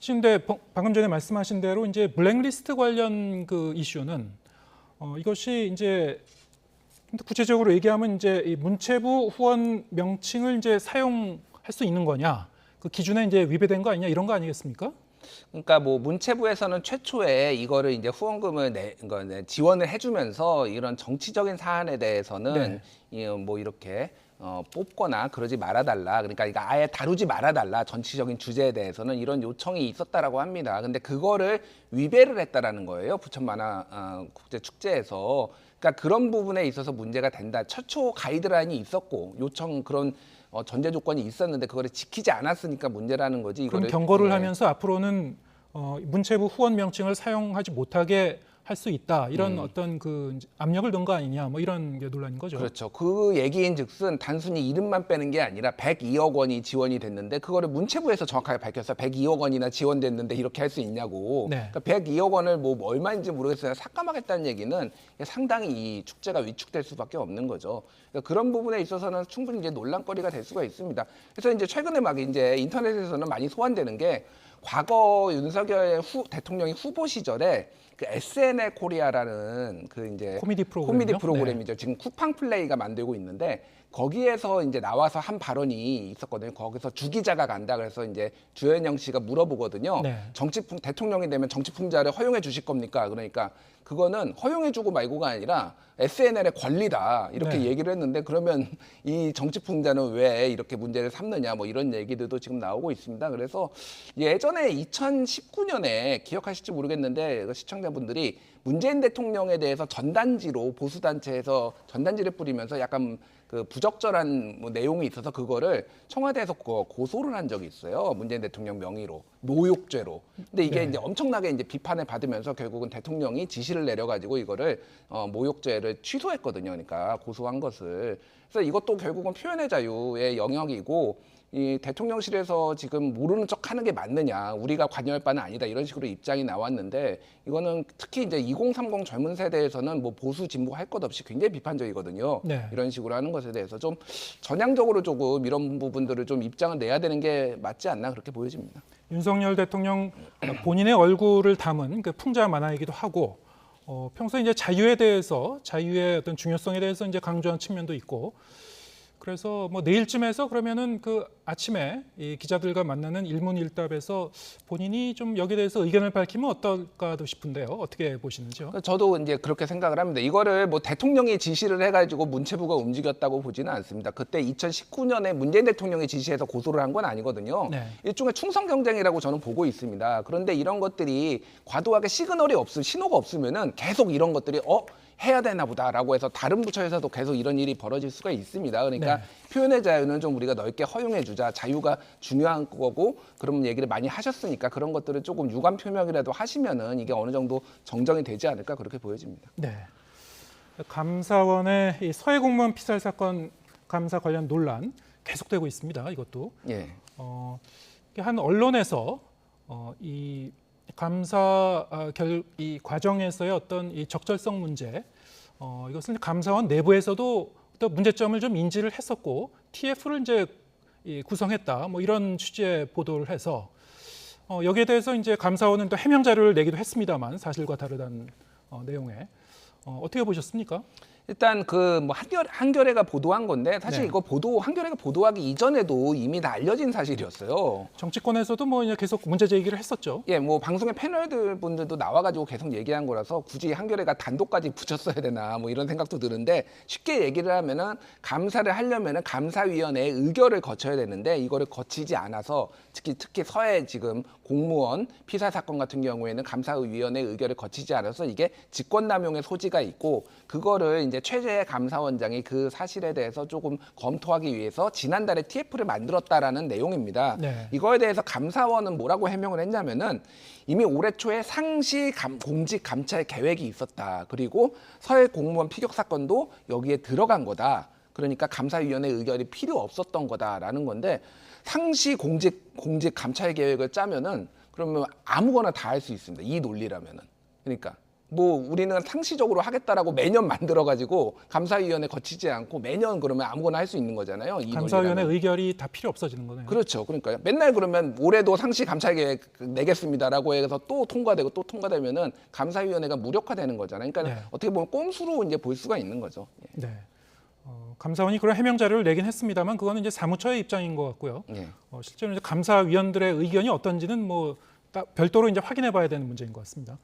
근데 방금 전에 말씀하신 대로 이제 블랙리스트 관련 그 이슈는 이것이 이제 구체적으로 얘기하면 이제 이 문체부 후원 명칭을 이제 사용할 수 있는 거냐, 그 기준에 이제 위배된 거 아니냐 이런 거 아니겠습니까? 그러니까 뭐 문체부에서는 최초에 이거를 이제 후원금을 지원을 해주면서 이런 정치적인 사안에 대해서는 뭐 이렇게 뽑거나 그러지 말아달라. 그러니까 이거 아예 다루지 말아달라. 정치적인 주제에 대해서는 이런 요청이 있었다라고 합니다. 근데 그거를 위배를 했다라는 거예요. 부천 만화 국제 축제에서. 그러니까 그런 부분에 있어서 문제가 된다. 최초 가이드라인이 있었고 요청 그런 전제 조건이 있었는데 그거를 지키지 않았으니까 문제라는 거지. 그럼 이거를 경고를 하면서 앞으로는 문체부 후원 명칭을 사용하지 못하게 할 수 있다 이런 어떤 그 압력을 넣은 거 아니냐 뭐 이런 게 논란인 거죠. 그렇죠. 그 얘기인즉슨 단순히 이름만 빼는 게 아니라 102억 원이 지원이 됐는데 그거를 문체부에서 정확하게 밝혔어요. 102억 원이나 지원됐는데 이렇게 할 수 있냐고. 그러니까 102억 원을 뭐 얼마인지 모르겠어요. 삭감하겠다는 얘기는 상당히 이 축제가 위축될 수밖에 없는 거죠. 그러니까 그런 부분에 있어서는 충분히 이제 논란거리가 될 수가 있습니다. 그래서 이제 최근에 막 이제 인터넷에서는 많이 소환되는 게 과거 윤석열 대통령이 후보 시절에 그 SNL 코리아라는 그 이제 코미디 프로그램이죠. 지금 쿠팡 플레이가 만들고 있는데 거기에서 이제 나와서 한 발언이 있었거든요. 거기서 주 기자가 간다 그래서 이제 주현영 씨가 물어보거든요. 대통령이 되면 정치풍자를 허용해 주실 겁니까? 그러니까 그거는 허용해주고 말고가 아니라 SNL의 권리다 이렇게 얘기를 했는데 그러면 이 정치풍자는 왜 이렇게 문제를 삼느냐 뭐 이런 얘기들도 지금 나오고 있습니다. 그래서 예전에 2019년에 기억하실지 모르겠는데 시청자분들이 문재인 대통령에 대해서 전단지로 보수단체에서 전단지를 뿌리면서 약간 그 부적절한 뭐 내용이 있어서 그거를 청와대에서 고소를 한 적이 있어요. 문재인 대통령 명의로 모욕죄로. 근데 이게 이제 엄청나게 이제 비판을 받으면서 결국은 대통령이 지시를 내려가지고 이거를 모욕죄를 취소했거든요. 그러니까 고소한 것을. 그래서 이것도 결국은 표현의 자유의 영역이고 이 대통령실에서 지금 모르는 척하는 게 맞느냐, 우리가 관여할 바는 아니다 이런 식으로 입장이 나왔는데 이거는 특히 이제 2030 젊은 세대에서는 뭐 보수 진보 할 것 없이 굉장히 비판적이거든요. 이런 식으로 하는 것에 대해서 좀 전향적으로 조금 이런 부분들을 좀 입장을 내야 되는 게 맞지 않나 그렇게 보여집니다. 윤석열 대통령 본인의 얼굴을 담은 그 풍자 만화이기도 하고 평소에 이제 자유에 대해서 자유의 어떤 중요성에 대해서 이제 강조한 측면도 있고. 그래서 뭐 내일쯤에서 그러면은 그 아침에 이 기자들과 만나는 일문일답에서 본인이 좀 여기에 대해서 의견을 밝히면 어떨까도 싶은데요. 어떻게 보시는지요? 저도 이제 그렇게 생각을 합니다. 이거를 뭐 대통령이 지시를 해가지고 문체부가 움직였다고 보지는 않습니다. 그때 2019년에 문재인 대통령이 지시해서 고소를 한 건 아니거든요. 네. 일종의 충성 경쟁이라고 저는 보고 있습니다. 그런데 이런 것들이 과도하게 시그널이 신호가 없으면은 계속 이런 것들이 해야 되나 보다라고 해서 다른 부처에서도 계속 이런 일이 벌어질 수가 있습니다. 그러니까 네. 표현의 자유는 좀 우리가 넓게 허용해 주자. 자유가 중요한 거고 그런 얘기를 많이 하셨으니까 그런 것들을 조금 유감 표명이라도 하시면은 이게 어느 정도 정정이 되지 않을까 그렇게 보여집니다. 네. 감사원의 이 서해 공무원 피살 사건 감사 관련 논란 계속되고 있습니다. 이것도 예. 한 언론에서 이 감사 이 과정에서의 어떤 이 적절성 문제 이것을 감사원 내부에서도 또 문제점을 좀 인지를 했었고 TF를 이제 구성했다 뭐 이런 취지의 보도를 해서 여기에 대해서 이제 감사원은 또 해명 자료를 내기도 했습니다만 사실과 다르다는 내용에 어떻게 보셨습니까? 일단 그 뭐 한겨레가 보도한 건데 사실 네. 이거 한겨레가 보도하기 이전에도 이미 다 알려진 사실이었어요. 정치권에서도 뭐 이제 계속 문제 제기를 했었죠. 예, 뭐 방송의 패널들 분들도 나와가지고 계속 얘기한 거라서 굳이 한겨레가 단독까지 붙였어야 되나 뭐 이런 생각도 드는데 쉽게 얘기를 하면은 감사를 하려면은 감사위원회의 의결을 거쳐야 되는데 이거를 거치지 않아서 특히 서해 지금 공무원 피살 사건 같은 경우에는 감사위원회 의결을 거치지 않아서 이게 직권남용의 소지가 있고 그거를 이제 최재 감사원장이 그 사실에 대해서 조금 검토하기 위해서 지난달에 TF를 만들었다라는 내용입니다. 네. 이거에 대해서 감사원은 뭐라고 해명을 했냐면은 이미 올해 초에 상시 공직 감찰 계획이 있었다. 그리고 서해 공무원 피격 사건도 여기에 들어간 거다. 그러니까 감사위원회 의결이 필요 없었던 거다라는 건데 상시 공직 감찰 계획을 짜면은 그러면 아무거나 다 할 수 있습니다. 이 논리라면은. 그러니까 뭐 우리는 상시적으로 하겠다라고 매년 만들어가지고 감사위원회 거치지 않고 매년 그러면 아무거나 할 수 있는 거잖아요. 이 감사위원회 논리라면. 의결이 다 필요 없어지는 거네요. 그렇죠. 그러니까 맨날 그러면 올해도 상시 감찰 계획 내겠습니다라고 해서 또 통과되고 또 통과되면은 감사위원회가 무력화되는 거잖아요. 그러니까 네. 어떻게 보면 꼼수로 이제 볼 수가 있는 거죠. 예. 네. 감사원이 그런 해명 자료를 내긴 했습니다만 그거는 이제 사무처의 입장인 것 같고요. 예. 실제로 이제 감사위원들의 의견이 어떤지는 뭐 별도로 이제 확인해봐야 되는 문제인 것 같습니다.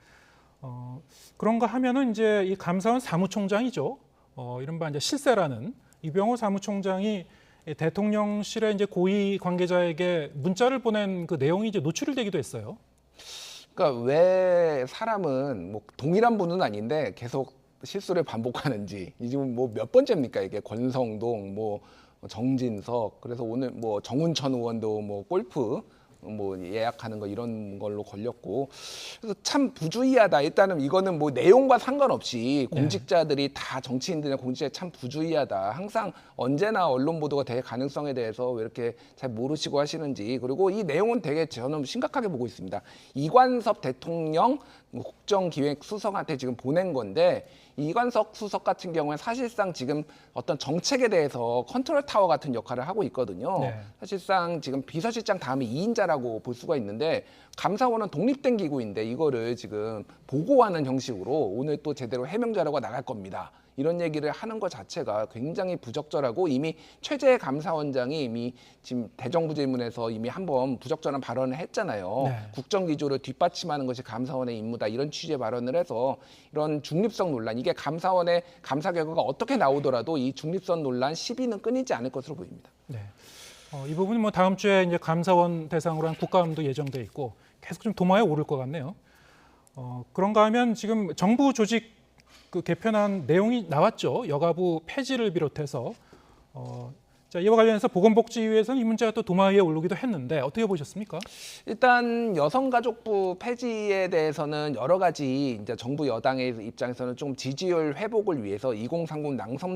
그런가 하면은 이제 이 감사원 사무총장이죠. 이른바 이제 실세라는 이병호 사무총장이 대통령실의 이제 고위 관계자에게 문자를 보낸 그 내용이 이제 노출이 되기도 했어요. 그러니까 왜 사람은 뭐 동일한 분은 아닌데 계속 실수를 반복하는지 지금 뭐 몇 번째입니까 이게 권성동 뭐 정진석 그래서 오늘 뭐 정운천 의원도 뭐 골프 뭐 예약하는 거 이런 걸로 걸렸고 그래서 참 부주의하다. 일단은 이거는 뭐 내용과 상관없이 공직자들이 다 정치인들이나 공직자들이 참 부주의하다. 항상 언제나 언론 보도가 될 가능성에 대해서 왜 이렇게 잘 모르시고 하시는지 그리고 이 내용은 되게 저는 심각하게 보고 있습니다. 이관섭 대통령 국정기획수석한테 지금 보낸 건데 이관석 수석 같은 경우에 사실상 지금 어떤 정책에 대해서 컨트롤 타워 같은 역할을 하고 있거든요. 네. 사실상 지금 비서실장 다음에 2인자라고 볼 수가 있는데 감사원은 독립된 기구인데 이거를 지금 보고하는 형식으로 오늘 또 제대로 해명 자료가 나갈 겁니다. 이런 얘기를 하는 것 자체가 굉장히 부적절하고 이미 최재 감사원장이 이미 지금 대정부 질문에서 이미 한번 부적절한 발언을 했잖아요. 네. 국정기조를 뒷받침하는 것이 감사원의 임무다. 이런 취지의 발언을 해서 이런 중립성 논란, 이게 감사원의 감사 결과가 어떻게 나오더라도 이 중립성 논란 시비는 끊이지 않을 것으로 보입니다. 네. 이 부분은 뭐 다음 주에 이제 감사원 대상으로 한 국감도 예정돼 있고 계속 좀 도마에 오를 것 같네요. 그런가 하면 지금 정부 조직 그 개편한 내용이 나왔죠. 여가부 폐지를 비롯해서 자, 이와 관련해서 보건복지위에서는 이 문제가 또 도마 위에 오르기도 했는데 어떻게 보셨습니까? 일단 여성가족부 폐지에 대해서는 여러 가지 이제 정부 여당의 입장에서는 좀 지지율 회복을 위해서 2030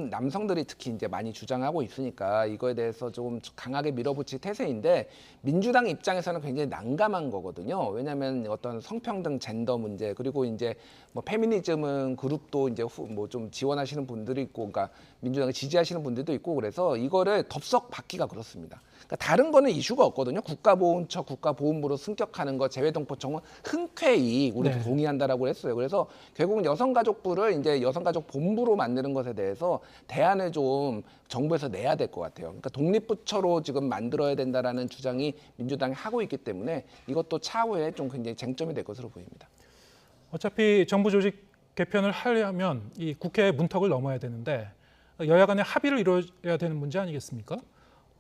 남성들이 특히 이제 많이 주장하고 있으니까 이거에 대해서 좀 강하게 밀어붙일 태세인데 민주당 입장에서는 굉장히 난감한 거거든요. 왜냐하면 어떤 성평등 젠더 문제 그리고 이제 뭐 페미니즘은 그룹도 이제 뭐 좀 지원하시는 분들이 있고, 그러니까 민주당을 지지하시는 분들도 있고 그래서 이거를 이거를 덥석 받기가 그렇습니다. 그러니까 다른 거는 이슈가 없거든요. 국가보훈처, 국가보훈부로 승격하는 거 재외동포청은 흔쾌히 우리도 네. 동의한다라고 했어요. 그래서 결국은 여성가족부를 이제 여성가족본부로 만드는 것에 대해서 대안을 좀 정부에서 내야 될 것 같아요. 그러니까 독립부처로 지금 만들어야 된다라는 주장이 민주당이 하고 있기 때문에 이것도 차후에 좀 굉장히 쟁점이 될 것으로 보입니다. 어차피 정부 조직 개편을 하려면 이 국회 문턱을 넘어야 되는데 여야 간의 합의를 이루어야 되는 문제 아니겠습니까?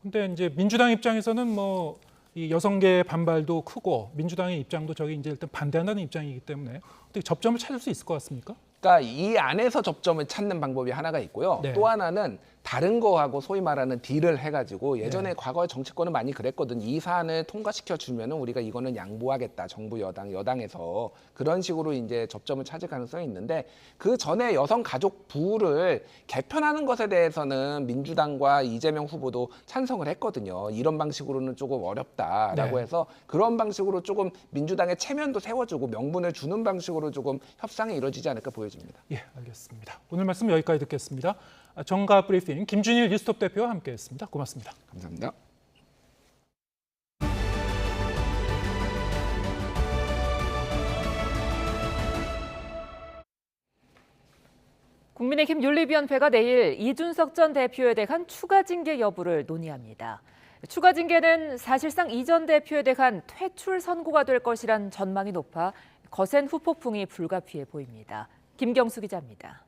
근데 이제 민주당 입장에서는 뭐 이 여성계의 반발도 크고 민주당의 입장도 저기 이제 일단 반대한다는 입장이기 때문에 어떻게 접점을 찾을 수 있을 것 같습니까? 그러니까 이 안에서 접점을 찾는 방법이 하나가 있고요. 네. 또 하나는 다른 거하고 소위 말하는 딜을 해가지고 예전에 네. 과거에 정치권은 많이 그랬거든. 이 사안을 통과시켜 주면은 우리가 이거는 양보하겠다. 정부 여당에서 그런 식으로 이제 접점을 찾을 가능성이 있는데 그 전에 여성가족부를 개편하는 것에 대해서는 민주당과 이재명 후보도 찬성을 했거든요. 이런 방식으로는 조금 어렵다라고 네. 해서 그런 방식으로 조금 민주당의 체면도 세워주고 명분을 주는 방식으로 조금 협상이 이루어지지 않을까 보여집니다. 예, 알겠습니다. 오늘 말씀 여기까지 듣겠습니다. 정가 브리핑 김준일 뉴스톱 대표와 함께했습니다. 고맙습니다. 감사합니다. 국민의힘 윤리위원회가 내일 이준석 전 대표에 대한 추가 징계 여부를 논의합니다. 추가 징계는 사실상 이 전 대표에 대한 퇴출 선고가 될 것이란 전망이 높아 거센 후폭풍이 불가피해 보입니다. 김경수 기자입니다.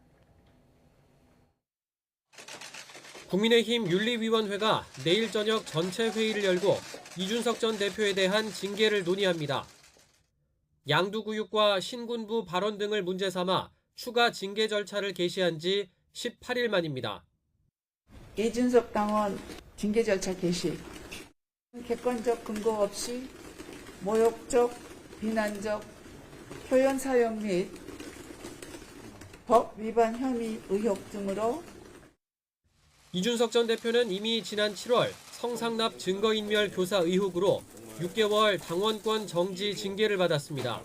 국민의힘 윤리위원회가 내일 저녁 전체 회의를 열고 이준석 전 대표에 대한 징계를 논의합니다. 양두구육과 신군부 발언 등을 문제 삼아 추가 징계 절차를 개시한 지 18일 만입니다. 이준석 당원 징계 절차 개시. 객관적 근거 없이 모욕적, 비난적 표현 사용 및 법 위반 혐의 의혹 등으로 이준석 전 대표는 이미 지난 7월 성상납 증거인멸 교사 의혹으로 6개월 당원권 정지 징계를 받았습니다.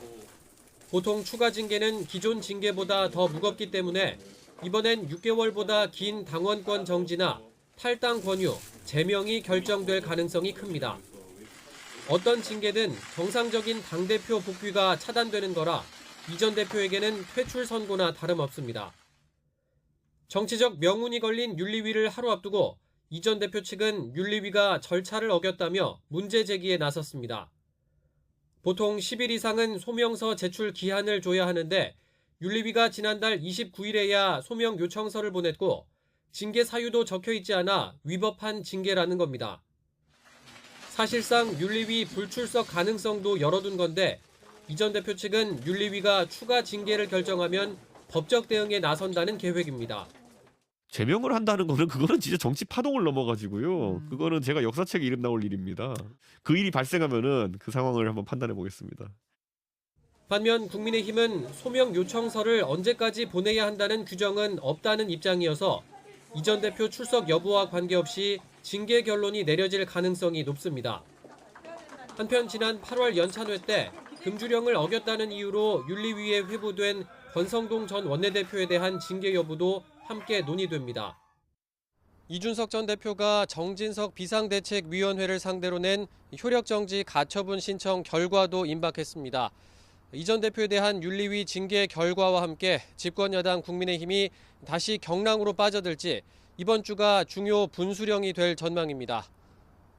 보통 추가 징계는 기존 징계보다 더 무겁기 때문에 이번엔 6개월보다 긴 당원권 정지나 탈당 권유, 제명이 결정될 가능성이 큽니다. 어떤 징계든 정상적인 당대표 복귀가 차단되는 거라 이 전 대표에게는 퇴출 선고나 다름없습니다. 정치적 명운이 걸린 윤리위를 하루 앞두고 이 전 대표 측은 윤리위가 절차를 어겼다며 문제 제기에 나섰습니다. 보통 10일 이상은 소명서 제출 기한을 줘야 하는데 윤리위가 지난달 29일에야 소명 요청서를 보냈고 징계 사유도 적혀 있지 않아 위법한 징계라는 겁니다. 사실상 윤리위 불출석 가능성도 열어둔 건데 이 전 대표 측은 윤리위가 추가 징계를 결정하면 법적 대응에 나선다는 계획입니다. 제명을 한다는 거는 그거는 진짜 정치 파동을 넘어가지고요. 그거는 제가 역사책에 이름 나올 일입니다. 그 일이 발생하면은 그 상황을 한번 판단해 보겠습니다. 반면 국민의힘은 소명 요청서를 언제까지 보내야 한다는 규정은 없다는 입장이어서 이 전 대표 출석 여부와 관계없이 징계 결론이 내려질 가능성이 높습니다. 한편 지난 8월 연찬회 때 금주령을 어겼다는 이유로 윤리위에 회부된 권성동 전 원내대표에 대한 징계 여부도 함께 논의됩니다. 이준석 전 대표가 정진석 비상대책위원회를 상대로 낸 효력정지 가처분 신청 결과도 임박했습니다. 이 전 대표에 대한 윤리위 징계 결과와 함께 집권여당 국민의힘이 다시 경랑으로 빠져들지 이번 주가 중요 분수령이 될 전망입니다.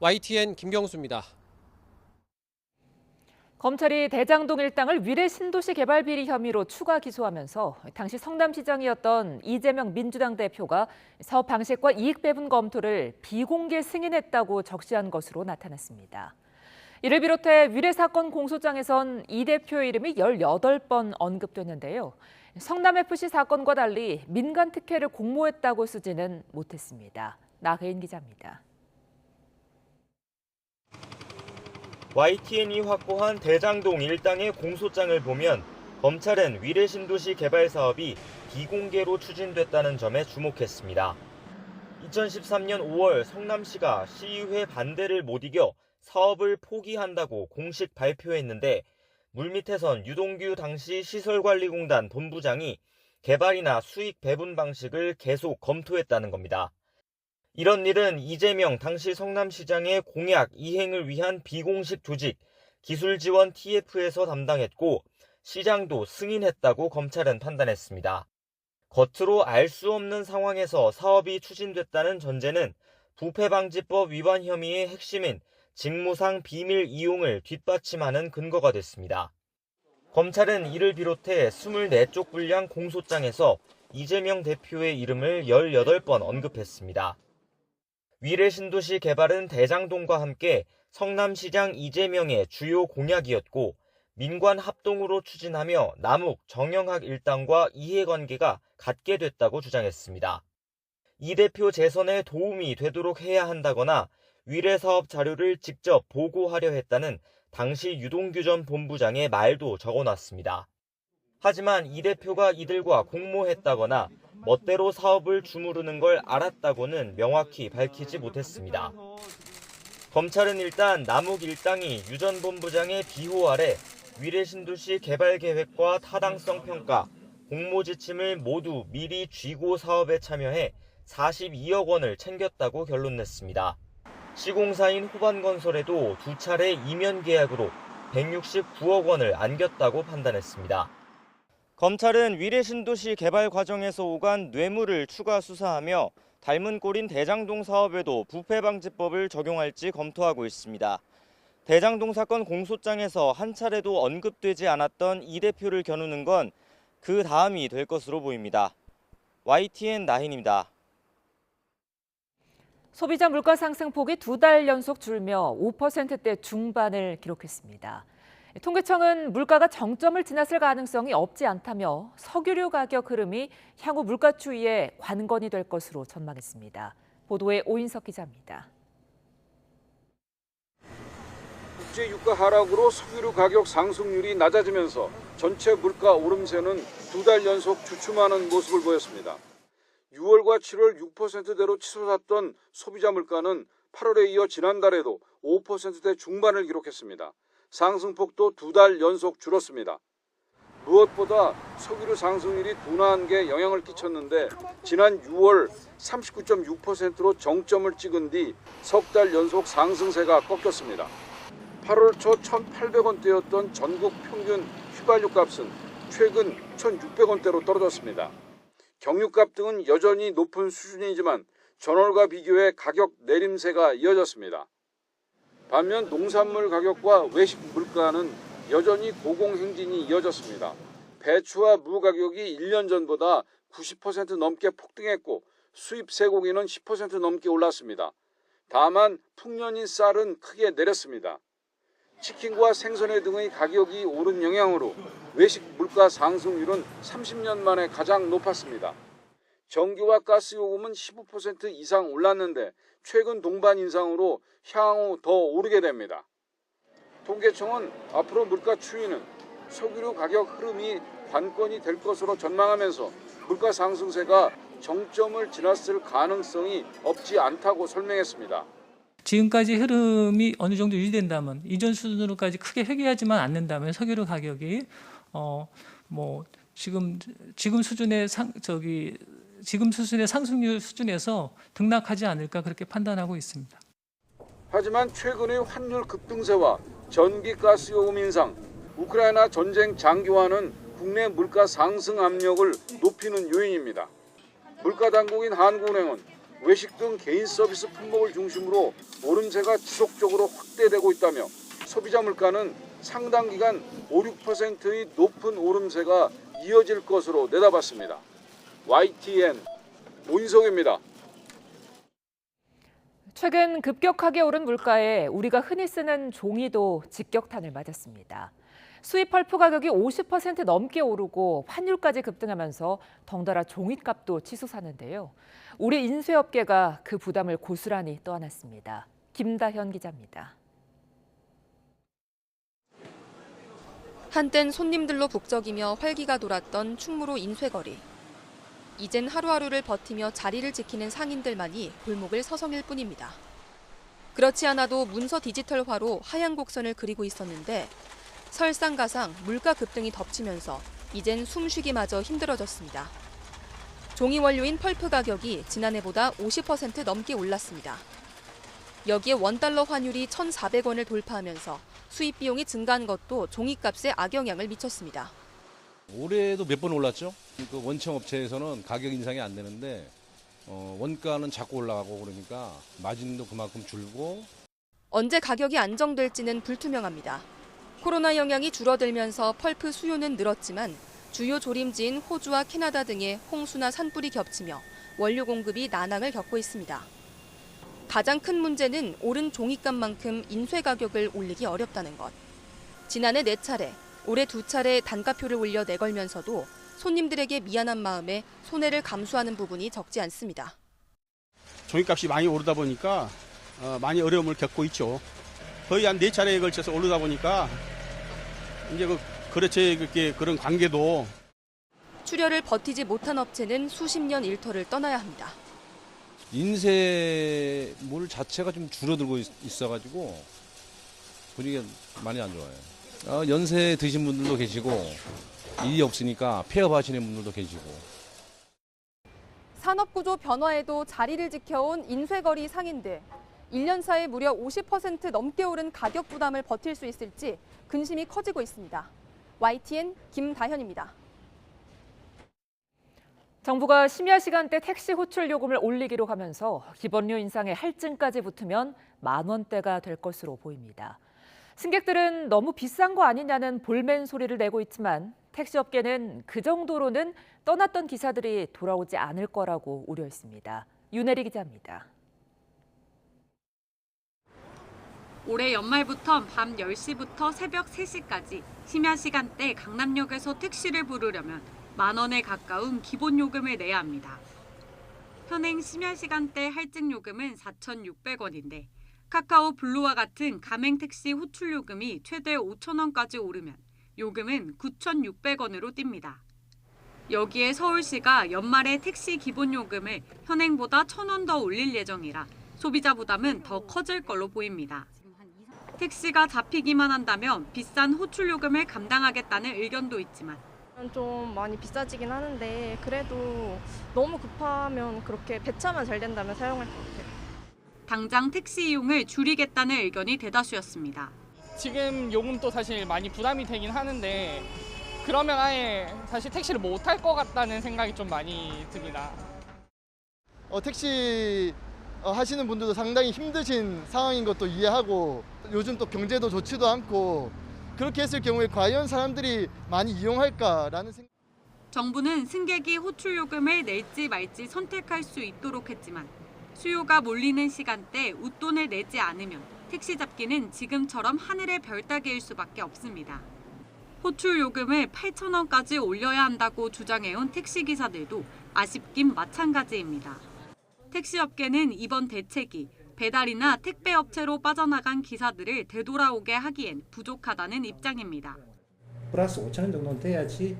YTN 김경수입니다. 검찰이 대장동 일당을 위례 신도시 개발 비리 혐의로 추가 기소하면서 당시 성남시장이었던 이재명 민주당 대표가 사업 방식과 이익 배분 검토를 비공개 승인했다고 적시한 것으로 나타났습니다. 이를 비롯해 위례 사건 공소장에선 이 대표의 이름이 18번 언급됐는데요. 성남FC 사건과 달리 민간 특혜를 공모했다고 쓰지는 못했습니다. 나혜인 기자입니다. YTN이 확보한 대장동 일당의 공소장을 보면 검찰은 위례 신도시 개발 사업이 비공개로 추진됐다는 점에 주목했습니다. 2013년 5월 성남시가 시의회 반대를 못 이겨 사업을 포기한다고 공식 발표했는데 물밑에선 유동규 당시 시설관리공단 본부장이 개발이나 수익 배분 방식을 계속 검토했다는 겁니다. 이런 일은 이재명 당시 성남시장의 공약 이행을 위한 비공식 조직 기술지원 TF에서 담당했고 시장도 승인했다고 검찰은 판단했습니다. 겉으로 알 수 없는 상황에서 사업이 추진됐다는 전제는 부패방지법 위반 혐의의 핵심인 직무상 비밀 이용을 뒷받침하는 근거가 됐습니다. 검찰은 이를 비롯해 24쪽 분량 공소장에서 이재명 대표의 이름을 18번 언급했습니다. 위례 신도시 개발은 대장동과 함께 성남시장 이재명의 주요 공약이었고 민관 합동으로 추진하며 남욱, 정영학 일당과 이해관계가 갖게 됐다고 주장했습니다. 이 대표 재선에 도움이 되도록 해야 한다거나 위례 사업 자료를 직접 보고하려 했다는 당시 유동규 전 본부장의 말도 적어놨습니다. 하지만 이 대표가 이들과 공모했다거나 멋대로 사업을 주무르는 걸 알았다고는 명확히 밝히지 못했습니다. 검찰은 일단 남욱 일당이 유 전 본부장의 비호 아래 위례 신도시 개발 계획과 타당성 평가, 공모 지침을 모두 미리 쥐고 사업에 참여해 42억 원을 챙겼다고 결론냈습니다. 시공사인 호반건설에도 2차례 이면 계약으로 169억 원을 안겼다고 판단했습니다. 검찰은 위례 신도시 개발 과정에서 오간 뇌물을 추가 수사하며 닮은 꼴인 대장동 사업에도 부패방지법을 적용할지 검토하고 있습니다. 대장동 사건 공소장에서 한 차례도 언급되지 않았던 이 대표를 겨누는 건 그 다음이 될 것으로 보입니다. YTN 나힌입니다. 소비자 물가 상승폭이 2달 연속 줄며 5%대 중반을 기록했습니다. 통계청은 물가가 정점을 지났을 가능성이 없지 않다며 석유류 가격 흐름이 향후 물가 추이의 관건이 될 것으로 전망했습니다. 보도에 오인석 기자입니다. 국제 유가 하락으로 석유류 가격 상승률이 낮아지면서 전체 물가 오름세는 2달 연속 주춤하는 모습을 보였습니다. 6월과 7월 6%대로 치솟았던 소비자 물가는 8월에 이어 지난달에도 5%대 중반을 기록했습니다. 상승폭도 2달 연속 줄었습니다. 무엇보다 석유류 상승률이 둔화한 게 영향을 끼쳤는데 지난 6월 39.6%로 정점을 찍은 뒤 석 달 연속 상승세가 꺾였습니다. 8월 초 1,800원대였던 전국 평균 휘발유 값은 최근 1,600원대로 떨어졌습니다. 경유값 등은 여전히 높은 수준이지만 전월과 비교해 가격 내림세가 이어졌습니다. 반면 농산물 가격과 외식 물가는 여전히 고공행진이 이어졌습니다. 배추와 무 가격이 1년 전보다 90% 넘게 폭등했고 수입 쇠고기는 10% 넘게 올랐습니다. 다만 풍년인 쌀은 크게 내렸습니다. 치킨과 생선회 등의 가격이 오른 영향으로 외식 물가 상승률은 30년 만에 가장 높았습니다. 전기와 가스 요금은 15% 이상 올랐는데 최근 동반 인상으로 향후 더 오르게 됩니다. 통계청은 앞으로 물가 추이는 석유류 가격 흐름이 관건이 될 것으로 전망하면서 물가 상승세가 정점을 지났을 가능성이 없지 않다고 설명했습니다. 지금까지 흐름이 어느 정도 유지된다면 이전 수준으로까지 크게 회귀하지만 않는다면 석유류 가격이 지금 수준의 상승률 수준에서 등락하지 않을까 그렇게 판단하고 있습니다. 하지만 최근의 환율 급등세와 전기 가스 요금 인상, 우크라이나 전쟁 장기화는 국내 물가 상승 압력을 높이는 요인입니다. 물가 당국인 한국은행은 외식 등 개인 서비스 품목을 중심으로 오름세가 지속적으로 확대되고 있다며 소비자 물가는 상당 기간 5~6%의 높은 오름세가 이어질 것으로 내다봤습니다. YTN 오인석입니다. 최근 급격하게 오른 물가에 우리가 흔히 쓰는 종이도 직격탄을 맞았습니다. 수입 펄프 가격이 50% 넘게 오르고 환율까지 급등하면서 덩달아 종이값도 치솟았는데요. 우리 인쇄업계가 그 부담을 고스란히 떠안았습니다. 김다현 기자입니다. 한땐 손님들로 북적이며 활기가 돌았던 충무로 인쇄거리. 이젠 하루하루를 버티며 자리를 지키는 상인들만이 골목을 서성일 뿐입니다. 그렇지 않아도 문서 디지털화로 하얀 곡선을 그리고 있었는데 설상가상 물가 급등이 덮치면서 이젠 숨쉬기마저 힘들어졌습니다. 종이 원료인 펄프 가격이 지난해보다 50% 넘게 올랐습니다. 여기에 원달러 환율이 1,400원을 돌파하면서 수입 비용이 증가한 것도 종이값에 악영향을 미쳤습니다. 올해도 몇 번 올랐죠. 그 원청 업체에서는 가격 인상이 안 되는데 원가는 자꾸 올라가고 그러니까 마진도 그만큼 줄고. 언제 가격이 안정될지는 불투명합니다. 코로나 영향이 줄어들면서 펄프 수요는 늘었지만 주요 조림지인 호주와 캐나다 등의 홍수나 산불이 겹치며 원료 공급이 난항을 겪고 있습니다. 가장 큰 문제는 오른 종이값만큼 인쇄 가격을 올리기 어렵다는 것. 지난해 4차례, 올해 2차례 단가표를 올려 내걸면서도 손님들에게 미안한 마음에 손해를 감수하는 부분이 적지 않습니다. 종이값이 많이 오르다 보니까 많이 어려움을 겪고 있죠. 거의 한 4차례에 걸쳐서 오르다 보니까 이제 거래처의 그런 관계도. 출혈을 버티지 못한 업체는 수십 년 일터를 떠나야 합니다. 인쇄물 자체가 좀 줄어들고 있어가지고 분위기가 많이 안 좋아요. 연세 드신 분들도 계시고 일이 없으니까 폐업하시는 분들도 계시고. 산업구조 변화에도 자리를 지켜온 인쇄거리 상인들. 1년 사이 무려 50% 넘게 오른 가격 부담을 버틸 수 있을지 근심이 커지고 있습니다. YTN 김다현입니다. 정부가 심야 시간대 택시 호출 요금을 올리기로 하면서 기본료 인상에 할증까지 붙으면 10,000원대가 될 것으로 보입니다. 승객들은 너무 비싼 거 아니냐는 볼멘 소리를 내고 있지만 택시업계는 그 정도로는 떠났던 기사들이 돌아오지 않을 거라고 우려했습니다. 윤혜리 기자입니다. 올해 연말부터 밤 10시부터 새벽 3시까지 심야 시간대 강남역에서 택시를 부르려면 10,000원에 가까운 기본 요금을 내야 합니다. 현행 심야 시간대 할증 요금은 4,600원인데 카카오 블루와 같은 가맹 택시 호출 요금이 최대 5,000원까지 오르면 요금은 9,600원으로 뜁니다. 여기에 서울시가 연말에 택시 기본 요금을 현행보다 1,000원 더 올릴 예정이라 소비자 부담은 더 커질 걸로 보입니다. 택시가 잡히기만 한다면 비싼 호출 요금을 감당하겠다는 의견도 있지만 좀 많이 비싸지긴 하는데 그래도 너무 급하면 그렇게 배차만 잘 된다면 사용할 것 같아요. 당장 택시 이용을 줄이겠다는 의견이 대다수였습니다. 지금 요금도 사실 많이 부담이 되긴 하는데 그러면 아예 사실 택시를 못 탈 것 같다는 생각이 좀 많이 듭니다. 택시 하시는 분들도 상당히 힘드신 상황인 것도 이해하고 요즘 또 경제도 좋지도 않고 그렇게 했을 경우에 과연 사람들이 많이 이용할까라는 생각. 정부는 승객이 호출 요금을 낼지 말지 선택할 수 있도록 했지만 수요가 몰리는 시간대 웃돈을 내지 않으면 택시 잡기는 지금처럼 하늘의 별 따기일 수밖에 없습니다. 호출 요금을 8,000원까지 올려야 한다고 주장해온 택시기사들도 아쉽긴 마찬가지입니다. 택시업계는 이번 대책이 배달이나 택배업체로 빠져나간 기사들을 되돌아오게 하기엔 부족하다는 입장입니다. 플러스 5,000원 정도는 돼야지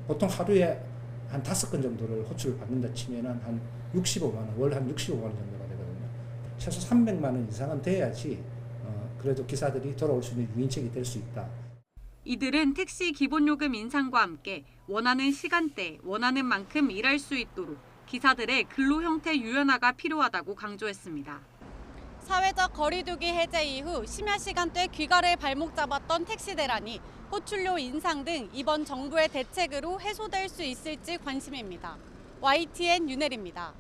보통 하루에 한 5건 정도를 호출을 받는다 치면은 한 65만 원, 월 한 65만 원 정도가 되거든요. 최소 300만 원 이상은 돼야지 그래도 기사들이 돌아올 수 있는 유인책이 될 수 있다. 이들은 택시 기본요금 인상과 함께 원하는 시간대, 원하는 만큼 일할 수 있도록 기사들의 근로 형태 유연화가 필요하다고 강조했습니다. 사회적 거리두기 해제 이후 심야 시간대 귀가를 발목 잡았던 택시 대란이 호출료 인상 등 이번 정부의 대책으로 해소될 수 있을지 관심입니다. YTN 윤혜리입니다.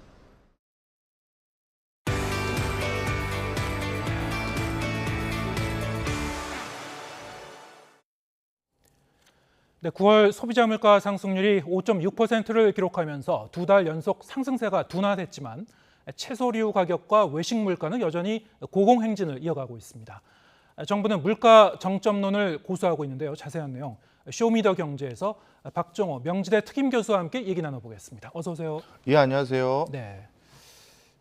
네, 9월 소비자 물가 상승률이 5.6%를 기록하면서 2달 연속 상승세가 둔화됐지만 채소류 가격과 외식 물가는 여전히 고공행진을 이어가고 있습니다. 정부는 물가 정점론을 고수하고 있는데요. 자세한 내용 쇼미더경제에서 박정호 명지대 특임 교수와 함께 얘기 나눠보겠습니다. 어서 오세요. 예, 안녕하세요. 네.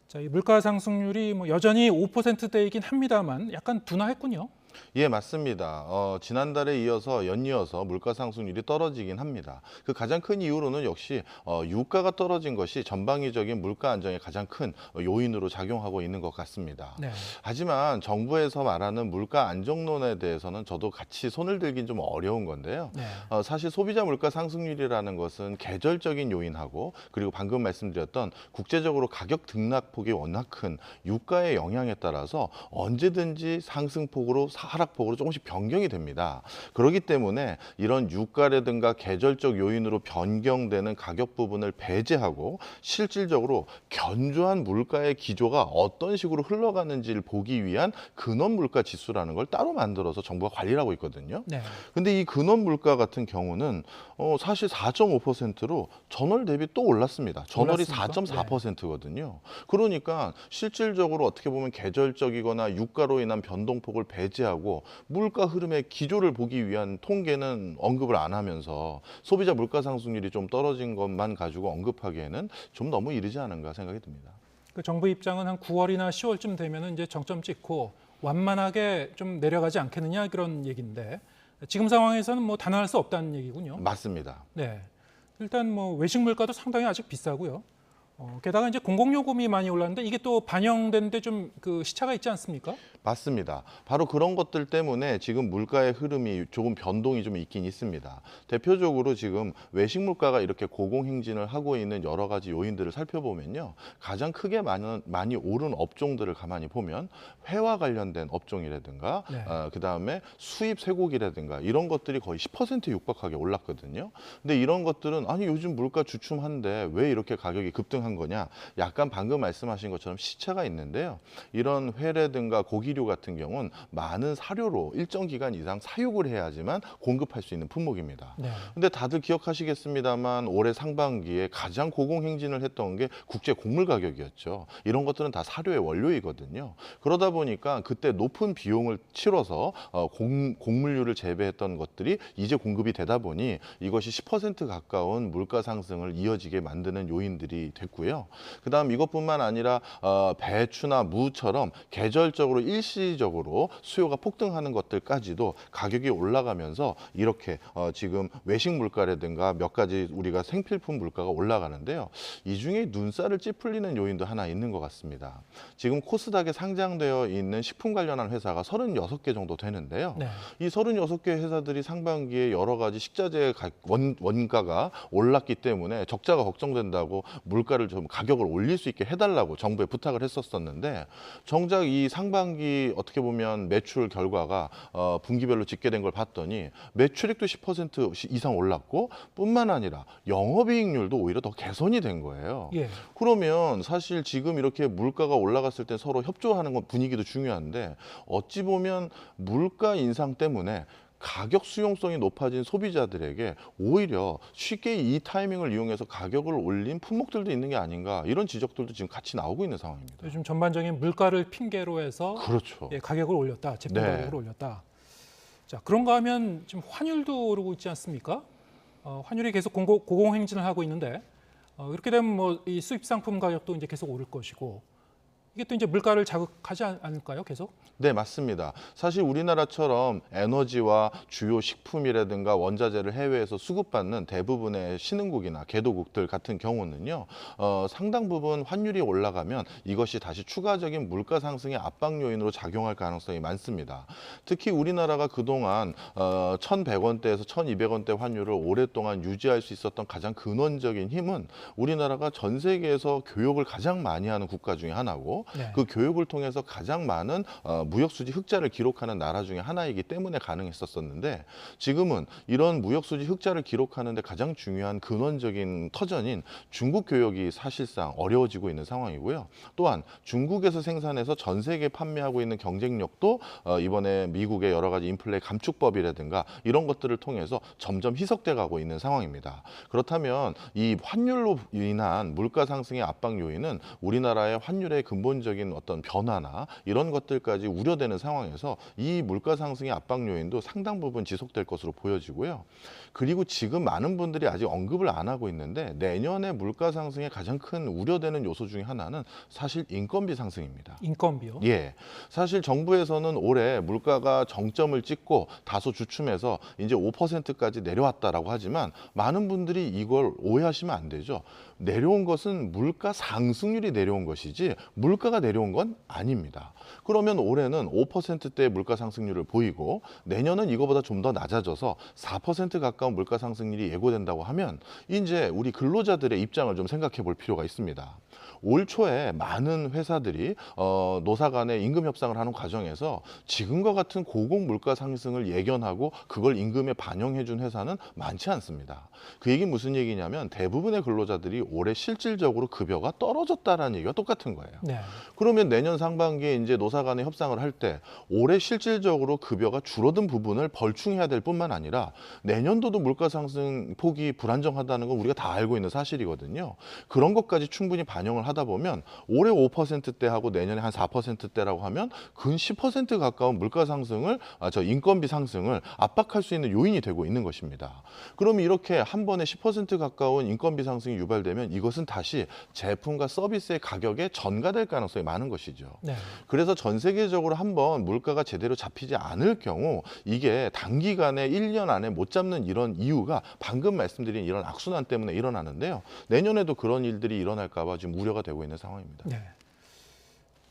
자, 이 물가 상승률이 여전히 5%대이긴 합니다만 약간 둔화했군요. 예, 맞습니다. 지난달에 이어서 연이어서 물가 상승률이 떨어지긴 합니다. 그 가장 큰 이유로는 역시 유가가 떨어진 것이 전방위적인 물가 안정에 가장 큰 요인으로 작용하고 있는 것 같습니다. 네. 하지만 정부에서 말하는 물가 안정론에 대해서는 저도 같이 손을 들긴 좀 어려운 건데요. 네. 사실 소비자 물가 상승률이라는 것은 계절적인 요인하고 그리고 방금 말씀드렸던 국제적으로 가격 등락폭이 워낙 큰 유가의 영향에 따라서 언제든지 상승폭으로 하락폭으로 조금씩 변경이 됩니다. 그렇기 때문에 이런 유가라든가 계절적 요인으로 변경되는 가격 부분을 배제하고 실질적으로 견조한 물가의 기조가 어떤 식으로 흘러가는지를 보기 위한 근원 물가 지수라는 걸 따로 만들어서 정부가 관리를 하고 있거든요. 네. 근데 이 근원 물가 같은 경우는 사실 4.5%로 전월 대비 또 올랐습니다. 전월이 올랐습니까? 4.4%거든요. 그러니까 실질적으로 어떻게 보면 계절적이거나 유가로 인한 변동폭을 배제하고 물가 흐름의 기조를 보기 위한 통계는 언급을 안 하면서 소비자 물가 상승률이 좀 떨어진 것만 가지고 언급하기에는 좀 너무 이르지 않은가 생각이 듭니다. 그 정부 입장은 한 9월이나 10월쯤 되면은 이제 정점 찍고 완만하게 좀 내려가지 않겠느냐 그런 얘기인데 지금 상황에서는 뭐 단언할 수 없다는 얘기군요. 맞습니다. 네. 일단 뭐 외식 물가도 상당히 아직 비싸고요. 게다가 이제 공공요금이 많이 올랐는데 이게 또 반영되는데 좀 그 시차가 있지 않습니까? 맞습니다. 바로 그런 것들 때문에 지금 물가의 흐름이 조금 변동이 좀 있긴 있습니다. 대표적으로 지금 외식 물가가 이렇게 고공행진을 하고 있는 여러 가지 요인들을 살펴보면요. 가장 크게 많이 오른 업종들을 가만히 보면 회와 관련된 업종이라든가 네. 그다음에 수입 쇠고기라든가 이런 것들이 거의 10% 육박하게 올랐거든요. 근데 이런 것들은 아니 요즘 물가 주춤한데 왜 이렇게 가격이 급등한 거냐? 약간 방금 말씀하신 것처럼 시차가 있는데요. 이런 회라든가 고기류 같은 경우는 많은 사료로 일정 기간 이상 사육을 해야지만 공급할 수 있는 품목입니다. 네. 근데 다들 기억하시겠습니다만 올해 상반기에 가장 고공행진을 했던 게 국제 곡물 가격이었죠. 이런 것들은 다 사료의 원료이거든요. 그러다 보니까 그때 높은 비용을 치러서 곡물류를 재배했던 것들이 이제 공급이 되다 보니 이것이 10% 가까운 물가 상승을 이어지게 만드는 요인들이 됐고요. 그다음 이것뿐만 아니라 배추나 무처럼 계절적으로 일시적으로 수요가 폭등하는 것들까지도 가격이 올라가면서 이렇게 지금 외식 물가라든가 몇 가지 우리가 생필품 물가가 올라가는데요. 이 중에 눈살을 찌푸리는 요인도 하나 있는 것 같습니다. 지금 코스닥에 상장되어 있는 식품 관련한 회사가 36개 정도 되는데요. 네. 이 36개 회사들이 상반기에 여러 가지 식자재 원가가 올랐기 때문에 적자가 걱정된다고 물가를 좀 가격을 올릴 수 있게 해달라고 정부에 부탁을 했었는데 정작 이 상반기 어떻게 보면 매출 결과가 분기별로 집계된 걸 봤더니 매출액도 10% 이상 올랐고 뿐만 아니라 영업이익률도 오히려 더 개선이 된 거예요. 예. 그러면 사실 지금 이렇게 물가가 올라갔을 때 서로 협조하는 건 분위기도 중요한데 어찌 보면 물가 인상 때문에 가격 수용성이 높아진 소비자들에게 오히려 쉽게 이 타이밍을 이용해서 가격을 올린 품목들도 있는 게 아닌가 이런 지적들도 지금 같이 나오고 있는 상황입니다. 요즘 전반적인 물가를 핑계로 해서 그렇죠. 예, 가격을 올렸다. 제품 네. 가격을 올렸다. 자, 그런가 하면 지금 환율도 오르고 있지 않습니까? 환율이 계속 고공행진을 하고 있는데 이렇게 되면 뭐 이 수입 상품 가격도 이제 계속 오를 것이고 이게 또 이제 물가를 자극하지 않을까요? 계속? 네, 맞습니다. 사실 우리나라처럼 에너지와 주요 식품이라든가 원자재를 해외에서 수급받는 대부분의 신흥국이나 개도국들 같은 경우는요. 상당 부분 환율이 올라가면 이것이 다시 추가적인 물가 상승의 압박 요인으로 작용할 가능성이 많습니다. 특히 우리나라가 그동안 1,100원대에서 1,200원대 환율을 오랫동안 유지할 수 있었던 가장 근원적인 힘은 우리나라가 전 세계에서 교역을 가장 많이 하는 국가 중에 하나고 네. 그 교역을 통해서 가장 많은 무역수지 흑자를 기록하는 나라 중에 하나이기 때문에 가능했었는데 지금은 이런 무역수지 흑자를 기록하는 데 가장 중요한 근원적인 터전인 중국 교역이 사실상 어려워지고 있는 상황이고요. 또한 중국에서 생산해서 전 세계에 판매하고 있는 경쟁력도 이번에 미국의 여러 가지 인플레 감축법이라든가 이런 것들을 통해서 점점 희석돼 가고 있는 상황입니다. 그렇다면 이 환율로 인한 물가 상승의 압박 요인은 우리나라의 환율의 근본 근본적인 어떤 변화나 이런 것들까지 우려되는 상황에서 이 물가 상승의 압박 요인도 상당 부분 지속될 것으로 보여지고요. 그리고 지금 많은 분들이 아직 언급을 안 하고 있는데 내년에 물가 상승의 가장 큰 우려되는 요소 중에 하나는 사실 인건비 상승입니다. 인건비요? 예. 사실 정부에서는 올해 물가가 정점을 찍고 다소 주춤해서 이제 5%까지 내려왔다라고 하지만 많은 분들이 이걸 오해하시면 안 되죠. 내려온 것은 물가 상승률이 내려온 것이지 물가가 내려온 건 아닙니다. 그러면 올해는 5%대의 물가 상승률을 보이고 내년은 이거보다 좀 더 낮아져서 4% 가까운 물가 상승률이 예고된다고 하면 이제 우리 근로자들의 입장을 좀 생각해 볼 필요가 있습니다. 올 초에 많은 회사들이 노사 간의 임금 협상을 하는 과정에서 지금과 같은 고공 물가 상승을 예견하고 그걸 임금에 반영해 준 회사는 많지 않습니다. 그 얘기는 무슨 얘기냐면 대부분의 근로자들이 올해 실질적으로 급여가 떨어졌다라는 얘기가 똑같은 거예요. 네. 그러면 내년 상반기에 이제 노사 간의 협상을 할 때 올해 실질적으로 급여가 줄어든 부분을 벌충해야 될 뿐만 아니라 내년도도 물가 상승 폭이 불안정하다는 건 우리가 다 알고 있는 사실이거든요. 그런 것까지 충분히 반영을 하다 보면 올해 5%대하고 내년에 한 4%대라고 하면 근 10% 가까운 물가 상승을 인건비 상승을 압박할 수 있는 요인이 되고 있는 것입니다. 그러면 이렇게 한 번에 10% 가까운 인건비 상승이 유발되면 이것은 다시 제품과 서비스의 가격에 전가될 가능성이 많은 것이죠. 네. 그래서 전 세계적으로 한번 물가가 제대로 잡히지 않을 경우 이게 단기간에 1년 안에 못 잡는 이런 이유가 방금 말씀드린 이런 악순환 때문에 일어나는데요. 내년에도 그런 일들이 일어날까 봐 지금 우려가 되고 있는 상황입니다. 네.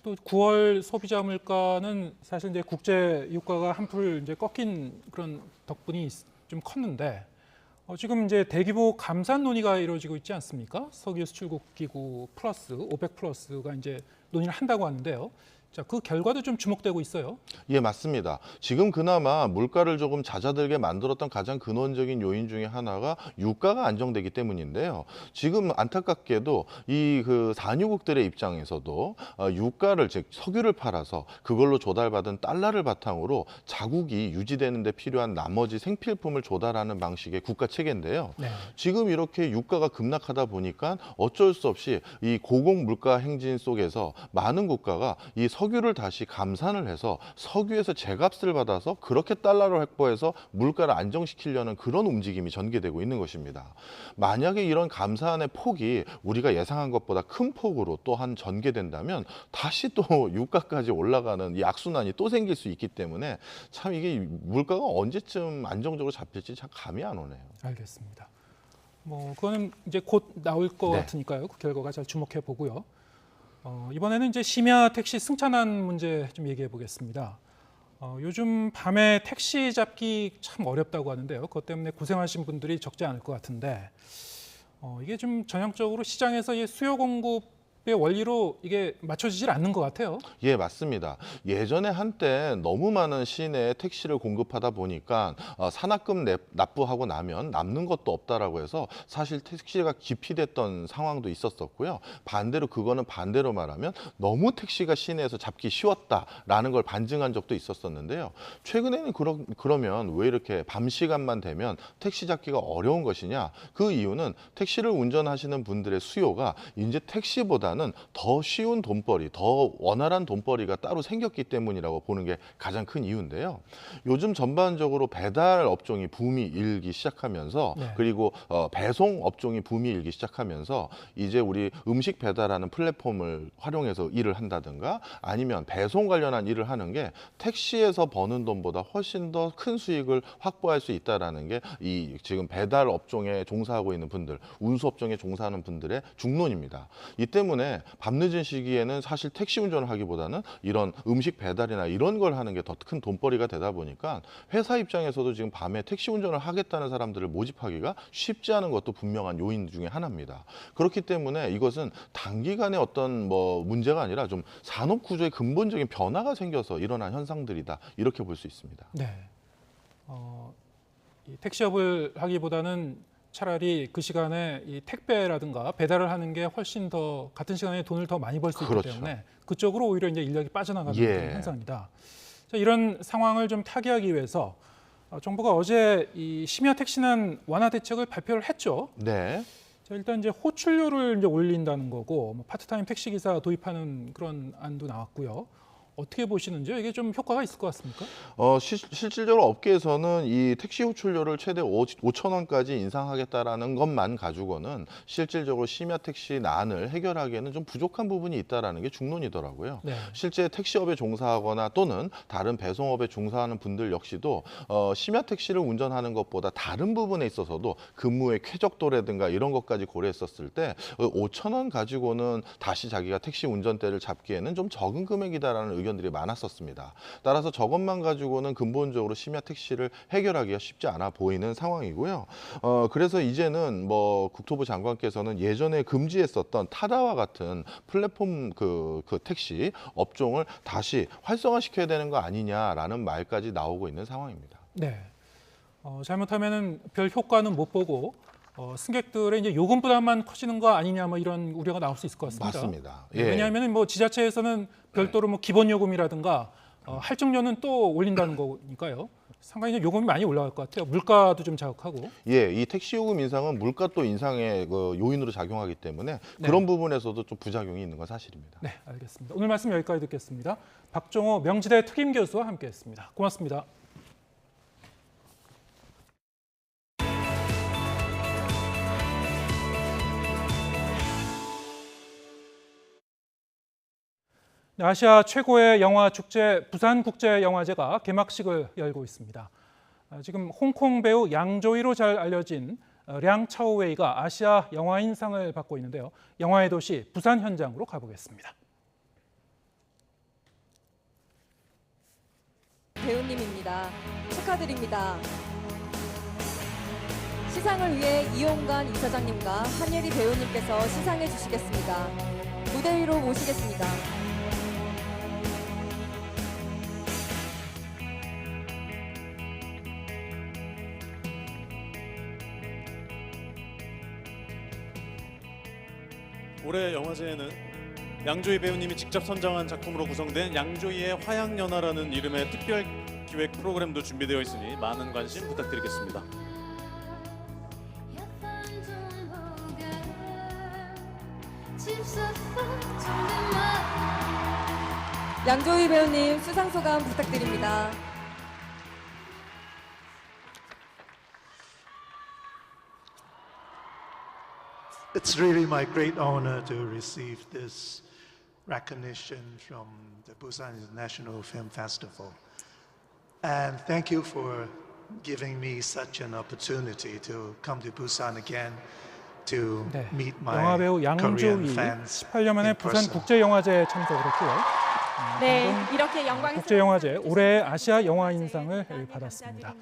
또 9월 소비자 물가는 사실 이제 국제 유가가 한풀 이제 꺾인 그런 덕분이 좀 컸는데 지금 이제 대규모 감산 논의가 이루어지고 있지 않습니까? 석유 수출국 기구 플러스 오펙 플러스가 이제 논의를 한다고 하는데요. 자, 그 결과도 좀 주목되고 있어요. 예, 맞습니다. 지금 그나마 물가를 조금 잦아들게 만들었던 가장 근원적인 요인 중에 하나가 유가가 안정되기 때문인데요. 지금 안타깝게도 이 그 산유국들의 입장에서도 유가를 즉 석유를 팔아서 그걸로 조달받은 달러를 바탕으로 자국이 유지되는 데 필요한 나머지 생필품을 조달하는 방식의 국가 체계인데요. 네. 지금 이렇게 유가가 급락하다 보니까 어쩔 수 없이 이 고공 물가 행진 속에서 많은 국가가 이 석유를 다시 감산을 해서 석유에서 제값을 받아서 그렇게 달러로 확보해서 물가를 안정시키려는 그런 움직임이 전개되고 있는 것입니다. 만약에 이런 감산의 폭이 우리가 예상한 것보다 큰 폭으로 또한 전개된다면 다시 또 유가까지 올라가는 이 악순환이 또 생길 수 있기 때문에 참 이게 물가가 언제쯤 안정적으로 잡힐지 참 감이 안 오네요. 알겠습니다. 뭐 그거는 이제 곧 나올 것 네. 같으니까요. 그 결과가 잘 주목해 보고요. 이번에는 이제 심야 택시 승차난 문제 좀 얘기해 보겠습니다. 요즘 밤에 택시 잡기 참 어렵다고 하는데요. 그것 때문에 고생하신 분들이 적지 않을 것 같은데 이게 좀 전형적으로 시장에서 이 수요 공급의 원리로 이게 맞춰지질 않는 것 같아요. 예, 맞습니다. 예전에 한때 너무 많은 시내에 택시를 공급하다 보니까 산악금 납부하고 나면 남는 것도 없다라고 해서 사실 택시가 기피됐던 상황도 있었었고요. 반대로 그거는 반대로 말하면 너무 택시가 시내에서 잡기 쉬웠다라는 걸 반증한 적도 있었었는데요. 최근에는 그러면 왜 이렇게 밤 시간만 되면 택시 잡기가 어려운 것이냐? 그 이유는 택시를 운전하시는 분들의 수요가 이제 택시보다는 더 쉬운 돈벌이, 더 원활한 돈벌이가 따로 생겼기 때문이라고 보는 게 가장 큰 이유인데요. 요즘 전반적으로 배달 업종이 붐이 일기 시작하면서 네. 그리고 배송 업종이 붐이 일기 시작하면서 이제 우리 음식 배달하는 플랫폼을 활용해서 일을 한다든가 아니면 배송 관련한 일을 하는 게 택시에서 버는 돈보다 훨씬 더 큰 수익을 확보할 수 있다라는 게 이 지금 배달 업종에 종사하고 있는 분들, 운수 업종에 종사하는 분들의 중론입니다. 이 때문에 밤늦은 시기에는 사실 택시 운전을 하기보다는 이런 음식 배달이나 이런 걸 하는 게 더 큰 돈벌이가 되다 보니까 회사 입장에서도 지금 밤에 택시 운전을 하겠다는 사람들을 모집하기가 쉽지 않은 것도 분명한 요인 중에 하나입니다. 그렇기 때문에 이것은 단기간에 어떤 문제가 아니라 좀 산업 구조의 근본적인 변화가 생겨서 일어난 현상들이다. 이렇게 볼 수 있습니다. 네. 이 택시업을 하기보다는 차라리 그 시간에 이 택배라든가 배달을 하는 게 훨씬 더 같은 시간에 돈을 더 많이 벌 수 있기 그렇죠. 때문에 그쪽으로 오히려 이제 인력이 빠져나가는 예. 그런 현상이다. 자, 이런 상황을 좀 타개하기 위해서 정부가 어제 이 심야 택시난 완화 대책을 발표를 했죠. 네. 자, 일단 이제 호출료를 이제 올린다는 거고 뭐 파트타임 택시 기사 도입하는 그런 안도 나왔고요. 어떻게 보시는지요? 이게 좀 효과가 있을 것 같습니까? 실질적으로 업계에서는 이 택시 호출료를 최대 5천 원까지 인상하겠다라는 것만 가지고는 실질적으로 심야 택시 난을 해결하기에는 좀 부족한 부분이 있다라는 게 중론이더라고요. 네. 실제 택시업에 종사하거나 또는 다른 배송업에 종사하는 분들 역시도 심야 택시를 운전하는 것보다 다른 부분에 있어서도 근무의 쾌적도라든가 이런 것까지 고려했었을 때 5천 원 가지고는 다시 자기가 택시 운전대를 잡기에는 좀 적은 금액이다라는 의견들이 많았었습니다. 따라서 저것만 가지고는 근본적으로 심야 택시를 해결하기가 쉽지 않아 보이는 상황이고요. 그래서 이제는 뭐 국토부 장관께서는 예전에 금지했었던 타다와 같은 플랫폼 그 택시 업종을 다시 활성화시켜야 되는 거 아니냐라는 말까지 나오고 있는 상황입니다. 네. 잘못하면은 별 효과는 못 보고 승객들의 이제 요금 부담만 커지는 거 아니냐 뭐 이런 우려가 나올 수 있을 것 같습니다. 맞습니다. 예. 왜냐하면 뭐 지자체에서는 별도로 뭐 기본 요금이라든가 할증료는 또 올린다는 거니까요. 상당히 요금이 많이 올라갈 것 같아요. 물가도 좀 자극하고. 예, 이 택시 요금 인상은 물가 또 인상의 그 요인으로 작용하기 때문에 그런 부분에서도 좀 부작용이 있는 건 사실입니다. 네, 알겠습니다. 오늘 말씀 여기까지 듣겠습니다. 박종호 명지대 특임 교수와 함께했습니다. 고맙습니다. 아시아 최고의 영화 축제 부산국제영화제가 개막식을 열고 있습니다. 지금 홍콩 배우 양조위로 잘 알려진 량 차오웨이가 아시아 영화인상을 받고 있는데요. 영화의 도시 부산 현장으로 가보겠습니다. 배우님입니다. 축하드립니다. 시상을 위해 이용관 이사장님과 한예리 배우님께서 시상해 주시겠습니다. 무대 위로 모시겠습니다. 올해 영화제에는 양조위 배우님이 직접 선정한 작품으로 구성된 양조위의 화양연화라는 이름의 특별 기획 프로그램도 준비되어 있으니 많은 관심 부탁드리겠습니다. 양조위 배우님 수상 소감 부탁드립니다. It's really my great honor to receive this recognition from the Busan International Film Festival. And thank you for giving me such an opportunity to come to Busan again to meet my 영화배우 Korean 양조위 fans 18년 만에 in 부산 person. 국제영화제에 참석을 했고요. 네, 이렇게 영광스러운 국제영화제 올해의 아시아 영화인상을 받았습니다.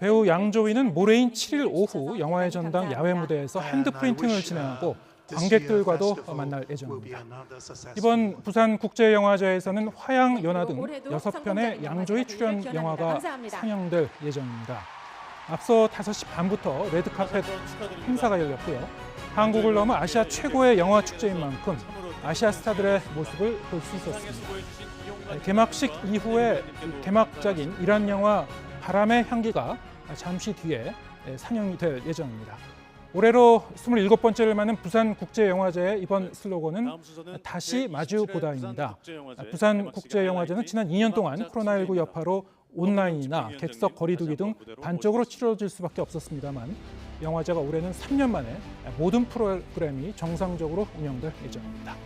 배우 양조위는 모레인 7일 오후 영화의 전당 야외 무대에서 핸드 프린팅을 진행하고 관객들과도 만날 예정입니다. 이번 부산 국제영화제에서는 화양 연화 등 6편의 양조위 출연 영화가 상영될 예정입니다. 앞서 5시 반부터 레드카펫 행사가 열렸고요. 한국을 넘어 아시아 최고의 영화 축제인 만큼 아시아 스타들의 모습을 볼 수 있었습니다. 개막식 이후에 개막작인 이란 영화 바람의 향기가 잠시 뒤에 상영이 될 예정입니다. 올해로 27번째를 맞는 부산국제영화제의 이번 슬로건은 다시 마주보다입니다. 부산국제영화제는 지난 2년 동안 코로나19 여파로 온라인이나 객석 거리두기 등 단적으로 치러질 수밖에 없었습니다만 영화제가 올해는 3년 만에 모든 프로그램이 정상적으로 운영될 예정입니다.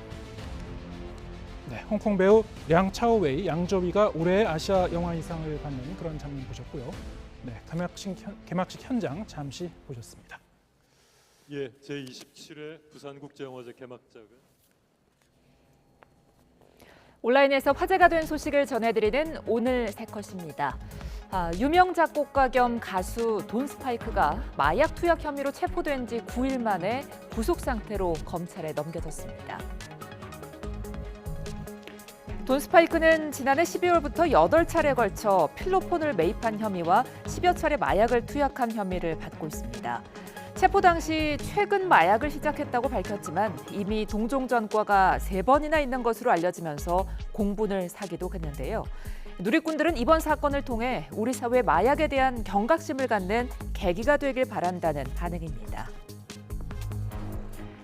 네, 홍콩 배우 량 차오웨이, 양조위가 올해의 아시아 영화인상을 받는 그런 장면 보셨고요. 네, 개막식 현장 잠시 보셨습니다. 예, 제27회 부산국제영화제 개막작은 온라인에서 화제가 된 소식을 전해드리는 오늘 새 컷입니다. 유명 작곡가 겸 가수 돈 스파이크가 마약 투약 혐의로 체포된 지 9일 만에 구속 상태로 검찰에 넘겨졌습니다. 돈 스파이크는 지난해 12월부터 8차례에 걸쳐 필로폰을 매입한 혐의와 10여 차례 마약을 투약한 혐의를 받고 있습니다. 체포 당시 최근 마약을 시작했다고 밝혔지만 이미 동종 전과가 3번이나 있는 것으로 알려지면서 공분을 사기도 했는데요. 누리꾼들은 이번 사건을 통해 우리 사회 마약에 대한 경각심을 갖는 계기가 되길 바란다는 반응입니다.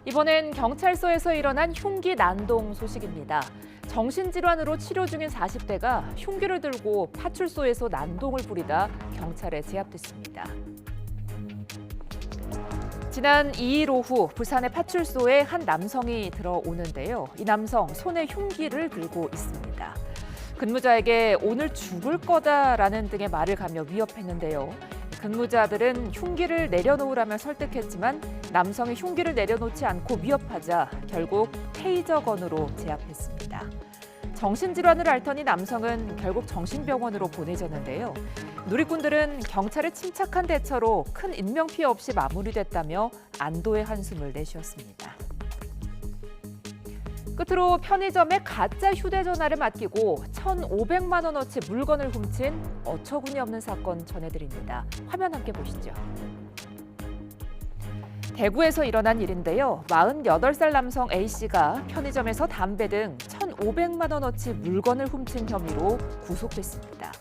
이번엔 경찰서에서 일어난 흉기 난동 소식입니다. 정신질환으로 치료 중인 40대가 흉기를 들고 파출소에서 난동을 부리다 경찰에 제압됐습니다. 지난 2일 오후 부산의 파출소에 한 남성이 들어오는데요. 이 남성 손에 흉기를 들고 있습니다. 근무자에게 오늘 죽을 거다라는 등의 말을 가며 위협했는데요. 근무자들은 흉기를 내려놓으라며 설득했지만 남성이 흉기를 내려놓지 않고 위협하자 결국 테이저건으로 제압했습니다. 정신질환을 앓더니 남성은 결국 정신병원으로 보내졌는데요. 누리꾼들은 경찰의 침착한 대처로 큰 인명피해 없이 마무리됐다며 안도의 한숨을 내쉬었습니다. 끝으로 편의점에 가짜 휴대전화를 맡기고 1,500만 원어치 물건을 훔친 어처구니 없는 사건 전해드립니다. 화면 함께 보시죠. 대구에서 일어난 일인데요. 48살 남성 A씨가 편의점에서 담배 등 1,500만 원어치 물건을 훔친 혐의로 구속됐습니다.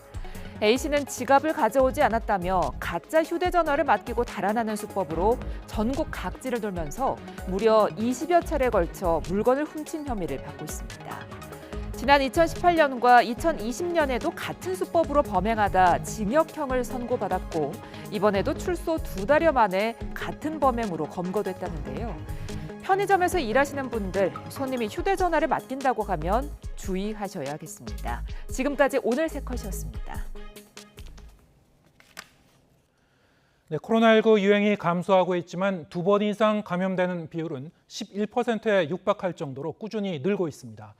A씨는 지갑을 가져오지 않았다며 가짜 휴대전화를 맡기고 달아나는 수법으로 전국 각지를 돌면서 무려 20여 차례에 걸쳐 물건을 훔친 혐의를 받고 있습니다. 지난 2018년과 2020년에도 같은 수법으로 범행하다 징역형을 선고받았고 이번에도 출소 2달여 만에 같은 범행으로 검거됐다는데요. 편의점에서 일하시는 분들, 손님이 휴대전화를 맡긴다고 하면 주의하셔야겠습니다. 지금까지 오늘 세 컷이었습니다. 네, 코로나19 유행이 감소하고 있지만 2번 이상 감염되는 비율은 11%에 육박할 정도로 꾸준히 늘고 있습니다.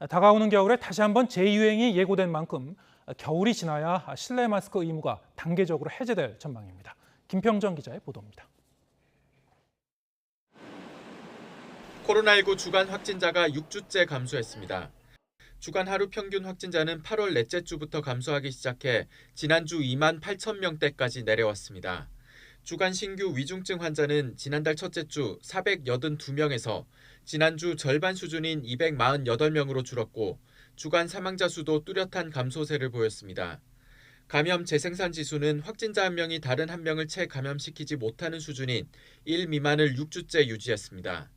다가오는 겨울에 다시 한번 재유행이 예고된 만큼 겨울이 지나야 실내 마스크 의무가 단계적으로 해제될 전망입니다. 김평정 기자의 보도입니다. 코로나19 주간 확진자가 6주째 감소했습니다. 주간 하루 평균 확진자는 8월 넷째 주부터 감소하기 시작해 지난주 2만 8천 명대까지 내려왔습니다. 주간 신규 위중증 환자는 지난달 첫째 주 482명에서 지난주 절반 수준인 248명으로 줄었고 주간 사망자 수도 뚜렷한 감소세를 보였습니다. 감염 재생산 지수는 확진자 한 명이 다른 한 명을 채 감염시키지 못하는 수준인 1 미만을 6주째 유지했습니다.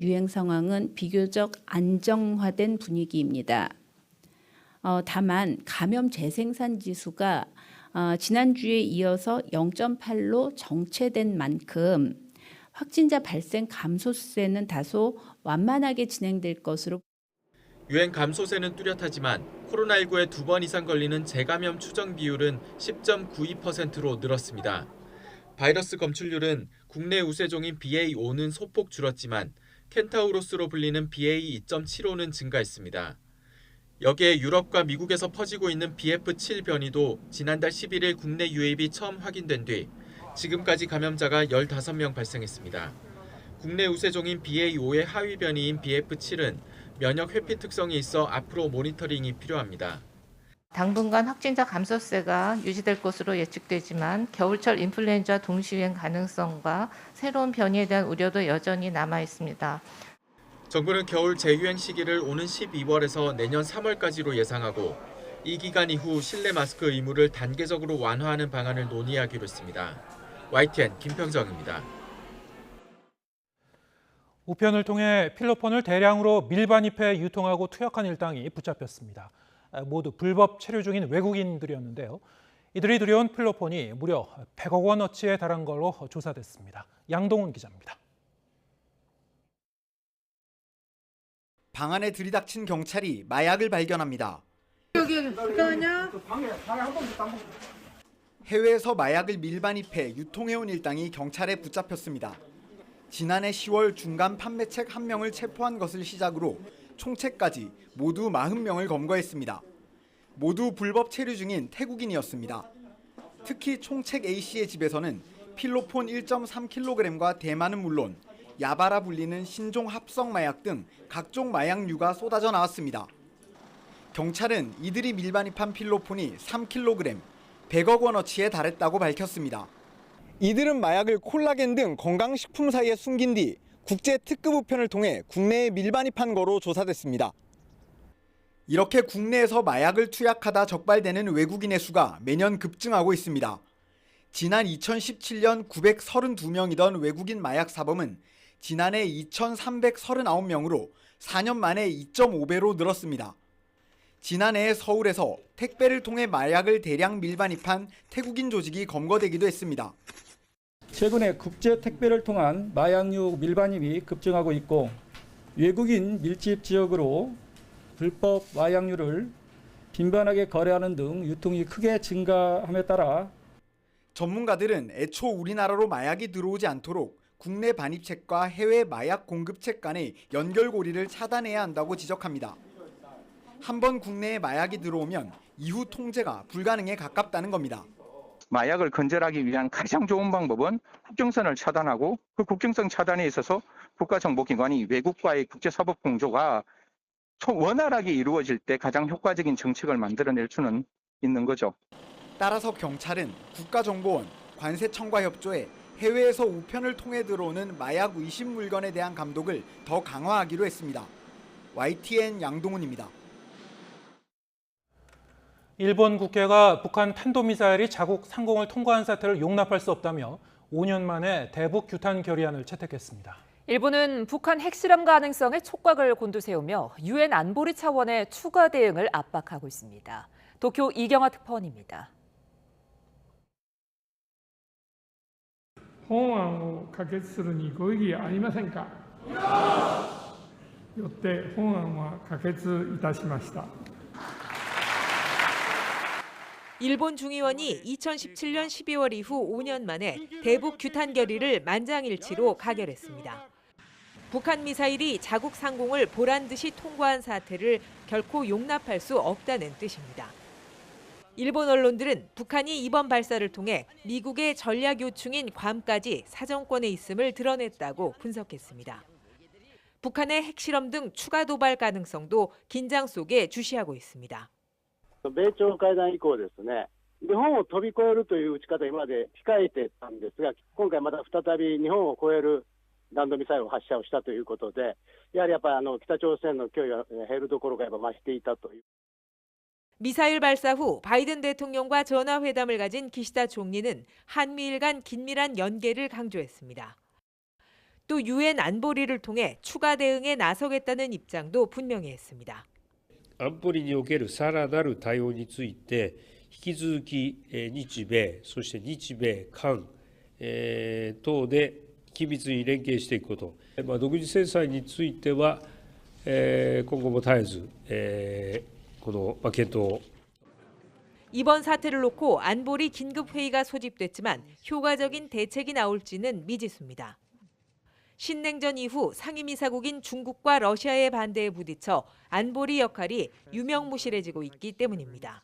유행 상황은 비교적 안정화된 분위기입니다. 다만 감염 재생산 지수가 지난주에 이어서 0.8로 정체된 만큼 확진자 발생 감소세는 다소 완만하게 진행될 것으로. 유행 감소세는 뚜렷하지만 코로나19에 2번 이상 걸리는 재감염 추정 비율은 10.92%로 늘었습니다. 바이러스 검출률은 국내 우세종인 BA.5는 소폭 줄었지만 켄타우로스로 불리는 BA.2.75는 증가했습니다. 여기에 유럽과 미국에서 퍼지고 있는 BF7 변이도 지난달 11일 국내 유입이 처음 확인된 뒤 지금까지 감염자가 15명 발생했습니다. 국내 우세종인 BA.5의 하위 변이인 BF7은 면역 회피 특성이 있어 앞으로 모니터링이 필요합니다. 당분간 확진자 감소세가 유지될 것으로 예측되지만 겨울철 인플루엔자 동시유행 가능성과 새로운 변이에 대한 우려도 여전히 남아 있습니다. 정부는 겨울 재유행 시기를 오는 12월에서 내년 3월까지로 예상하고 이 기간 이후 실내 마스크 의무를 단계적으로 완화하는 방안을 논의하기로 했습니다. YTN 김평정입니다. 우편을 통해 필로폰을 대량으로 밀반입해 유통하고 투약한 일당이 붙잡혔습니다. 모두 불법 체류 중인 외국인들이었는데요. 이들이 들여온 필로폰이 무려 100억 원어치에 달한 걸로 조사됐습니다. 양동훈 기자입니다. 방 안에 들이닥친 경찰이 마약을 발견합니다. 여기 잠깐만요. 해외에서 마약을 밀반입해 유통해온 일당이 경찰에 붙잡혔습니다. 지난해 10월 중간 판매책 1명을 체포한 것을 시작으로 총책까지 모두 40명을 검거했습니다. 모두 불법 체류 중인 태국인이었습니다. 특히 총책 A씨의 집에서는 필로폰 1.3kg과 대마는 물론 야바라 불리는 신종 합성 마약 등 각종 마약류가 쏟아져 나왔습니다. 경찰은 이들이 밀반입한 필로폰이 3kg, 100억 원어치에 달했다고 밝혔습니다. 이들은 마약을 콜라겐 등 건강식품 사이에 숨긴 뒤 국제 특급 우편을 통해 국내에 밀반입한 거로 조사됐습니다. 이렇게 국내에서 마약을 투약하다 적발되는 외국인의 수가 매년 급증하고 있습니다. 지난 2017년 932명이던 외국인 마약 사범은 지난해 2,339명으로 4년 만에 2.5배로 늘었습니다. 지난해 서울에서 택배를 통해 마약을 대량 밀반입한 태국인 조직이 검거되기도 했습니다. 최근에 국제 택배를 통한 마약류 밀반입이 급증하고 있고 외국인 밀집 지역으로 불법 마약류를 빈번하게 거래하는 등 유통이 크게 증가함에 따라 전문가들은 애초 우리나라로 마약이 들어오지 않도록 국내 반입책과 해외 마약 공급책 간의 연결고리를 차단해야 한다고 지적합니다. 한번 국내에 마약이 들어오면 이후 통제가 불가능에 가깝다는 겁니다. 마약을 근절하기 위한 가장 좋은 방법은 국경선을 차단하고 그 국경선 차단에 있어서 국가정보기관이 외국과의 국제사법 공조가 원활하게 이루어질 때 가장 효과적인 정책을 만들어낼 수는 있는 거죠. 따라서 경찰은 국가정보원, 관세청과 협조해 해외에서 우편을 통해 들어오는 마약 의심 물건에 대한 감독을 더 강화하기로 했습니다. YTN 양동훈입니다. 일본 국회가 북한 탄도미사일이 자국 상공을 통과한 사태를 용납할 수 없다며 5년 만에 대북 규탄 결의안을 채택했습니다. 일본은 북한 핵실험 가능성에 촉각을 곤두세우며 유엔 안보리 차원의 추가 대응을 압박하고 있습니다. 도쿄 이경화 특파원입니다. 本案を可決するにご異議ありませんか。よって本案は可決いたしました。 일본 중의원이 2017년 12월 이후 5년 만에 대북 규탄 결의를 만장일치로 가결했습니다. 북한 미사일이 자국 상공을 보란 듯이 통과한 사태를 결코 용납할 수 없다는 뜻입니다. 일본 언론들은 북한이 이번 발사를 통해 미국의 전략 요충인 괌까지 사정권에 있음을 드러냈다고 분석했습니다. 북한의 핵실험 등 추가 도발 가능성도 긴장 속에 주시하고 있습니다. 米朝会談以降ですね、日本を飛び越えるという撃ち方、今まで控えてたんですが、今回また再び日本を超える弾道ミサイル発射をしたということで、やはり北朝鮮の脅威は減るどころか増していたという。 미사일 발사 후 바이든 대통령과 전화회담을 가진 기시다 총리는 한미일 간 긴밀한 연계를 강조했습니다. 또 유엔 안보리를 통해 추가 대응에 나서겠다는 입장도 분명히 했습니다. 安保理におけるさらなる対応について引き続き日米そして日米韓等で緊密に連携していくこと、独自制裁については今後も絶えずこの検討。 이번 사태를 놓고 안보리 긴급회의가 소집됐지만 효과적인 대책이 나올지는 미지수입니다. 신냉전 이후 상임이사국인 중국과 러시아의 반대에 부딪혀 안보리 역할이 유명무실해지고 있기 때문입니다.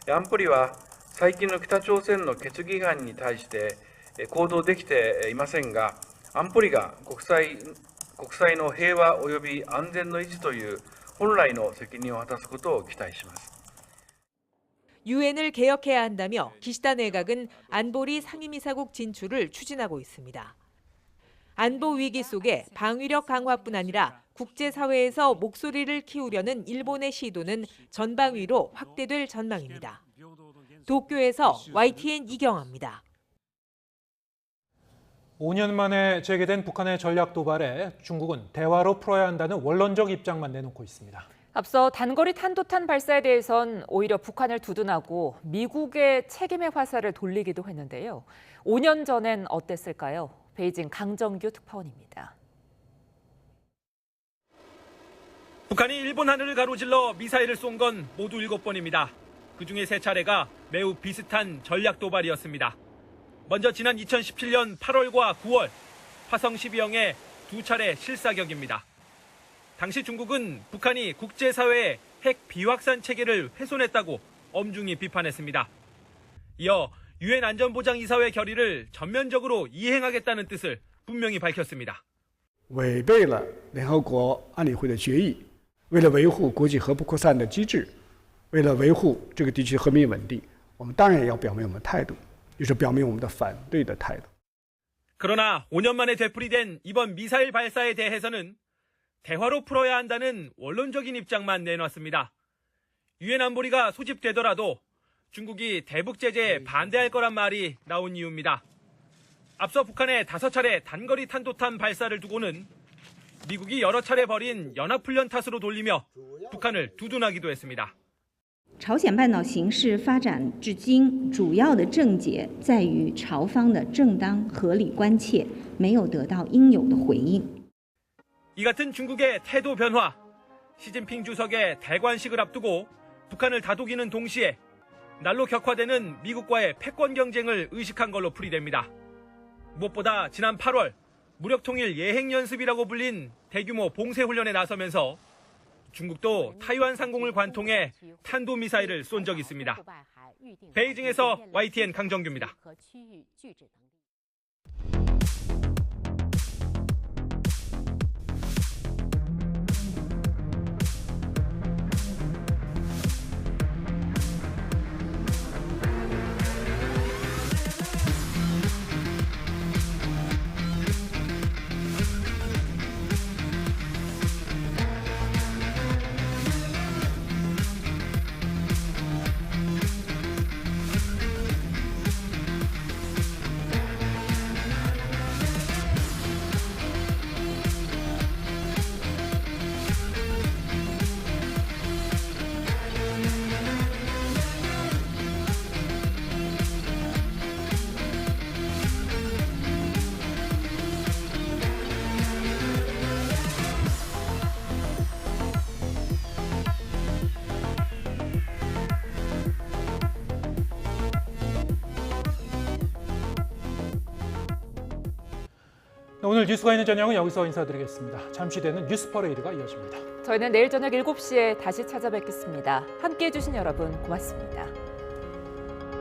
安保理は最近の北朝鮮の決議違反に対して行動できていませんが、安保理が国際の平和及び安全の維持という本来の責任を果たすことを期待します。 유엔을 개혁해야 한다며 기시다 내각은 안보리 상임이사국 진출을 추진하고 있습니다. 안보 위기 속에 방위력 강화뿐 아니라 국제사회에서 목소리를 키우려는 일본의 시도는 전방위로 확대될 전망입니다. 도쿄에서 YTN 이경아입니다. 5년 만에 재개된 북한의 전략 도발에 중국은 대화로 풀어야 한다는 원론적 입장만 내놓고 있습니다. 앞서 단거리 탄도탄 발사에 대해선 오히려 북한을 두둔하고 미국의 책임의 화살을 돌리기도 했는데요. 5년 전엔 어땠을까요? 베이징 강정규 특파원입니다. 북한이 일본 하늘을 가로질러 미사일을 쏜 건 모두 7번입니다. 그중에 3차례가 매우 비슷한 전략 도발이었습니다. 먼저 지난 2017년 8월과 9월 화성 12형의 2차례 실사격입니다. 당시 중국은 북한이 국제사회의 핵 비확산 체계를 훼손했다고 엄중히 비판했습니다. 이어 유엔 안전보장이사회 결의를 전면적으로 이행하겠다는 뜻을 분명히 밝혔습니다. 违背了联合国安理会的决议，为了维护国际核不扩散的机制，为了维护这个地区和平稳定，我们当然也要表明我们的态度，就是表明我们的反对的态度。 그러나 5년 만에 되풀이된 이번 미사일 발사에 대해서는 대화로 풀어야 한다는 원론적인 입장만 내놨습니다. 유엔 안보리가 소집되더라도 중국이 대북 제재에 반대할 거란 말이 나온 이유입니다. 앞서 북한의 5차례 단거리 탄도탄 발사를 두고는 미국이 여러 차례 벌인 연합훈련 탓으로 돌리며 북한을 두둔하기도 했습니다. 朝鲜半岛形势发展至今，主要的症结在于朝方的正当合理关切没有得到应有的回应。 이 같은 중국의 태도 변화, 시진핑 주석의 대관식을 앞두고 북한을 다독이는 동시에 날로 격화되는 미국과의 패권 경쟁을 의식한 걸로 풀이됩니다. 무엇보다 지난 8월 무력통일 예행연습이라고 불린 대규모 봉쇄훈련에 나서면서 중국도 타이완 상공을 관통해 탄도미사일을 쏜 적이 있습니다. 베이징에서 YTN 강정규입니다. 오늘 뉴스가 있는 저녁은 여기서 인사드리겠습니다. 잠시 뒤에는 뉴스 퍼레이드가 이어집니다. 저희는 내일 저녁 7시에 다시 찾아뵙겠습니다. 함께해 주신 여러분 고맙습니다.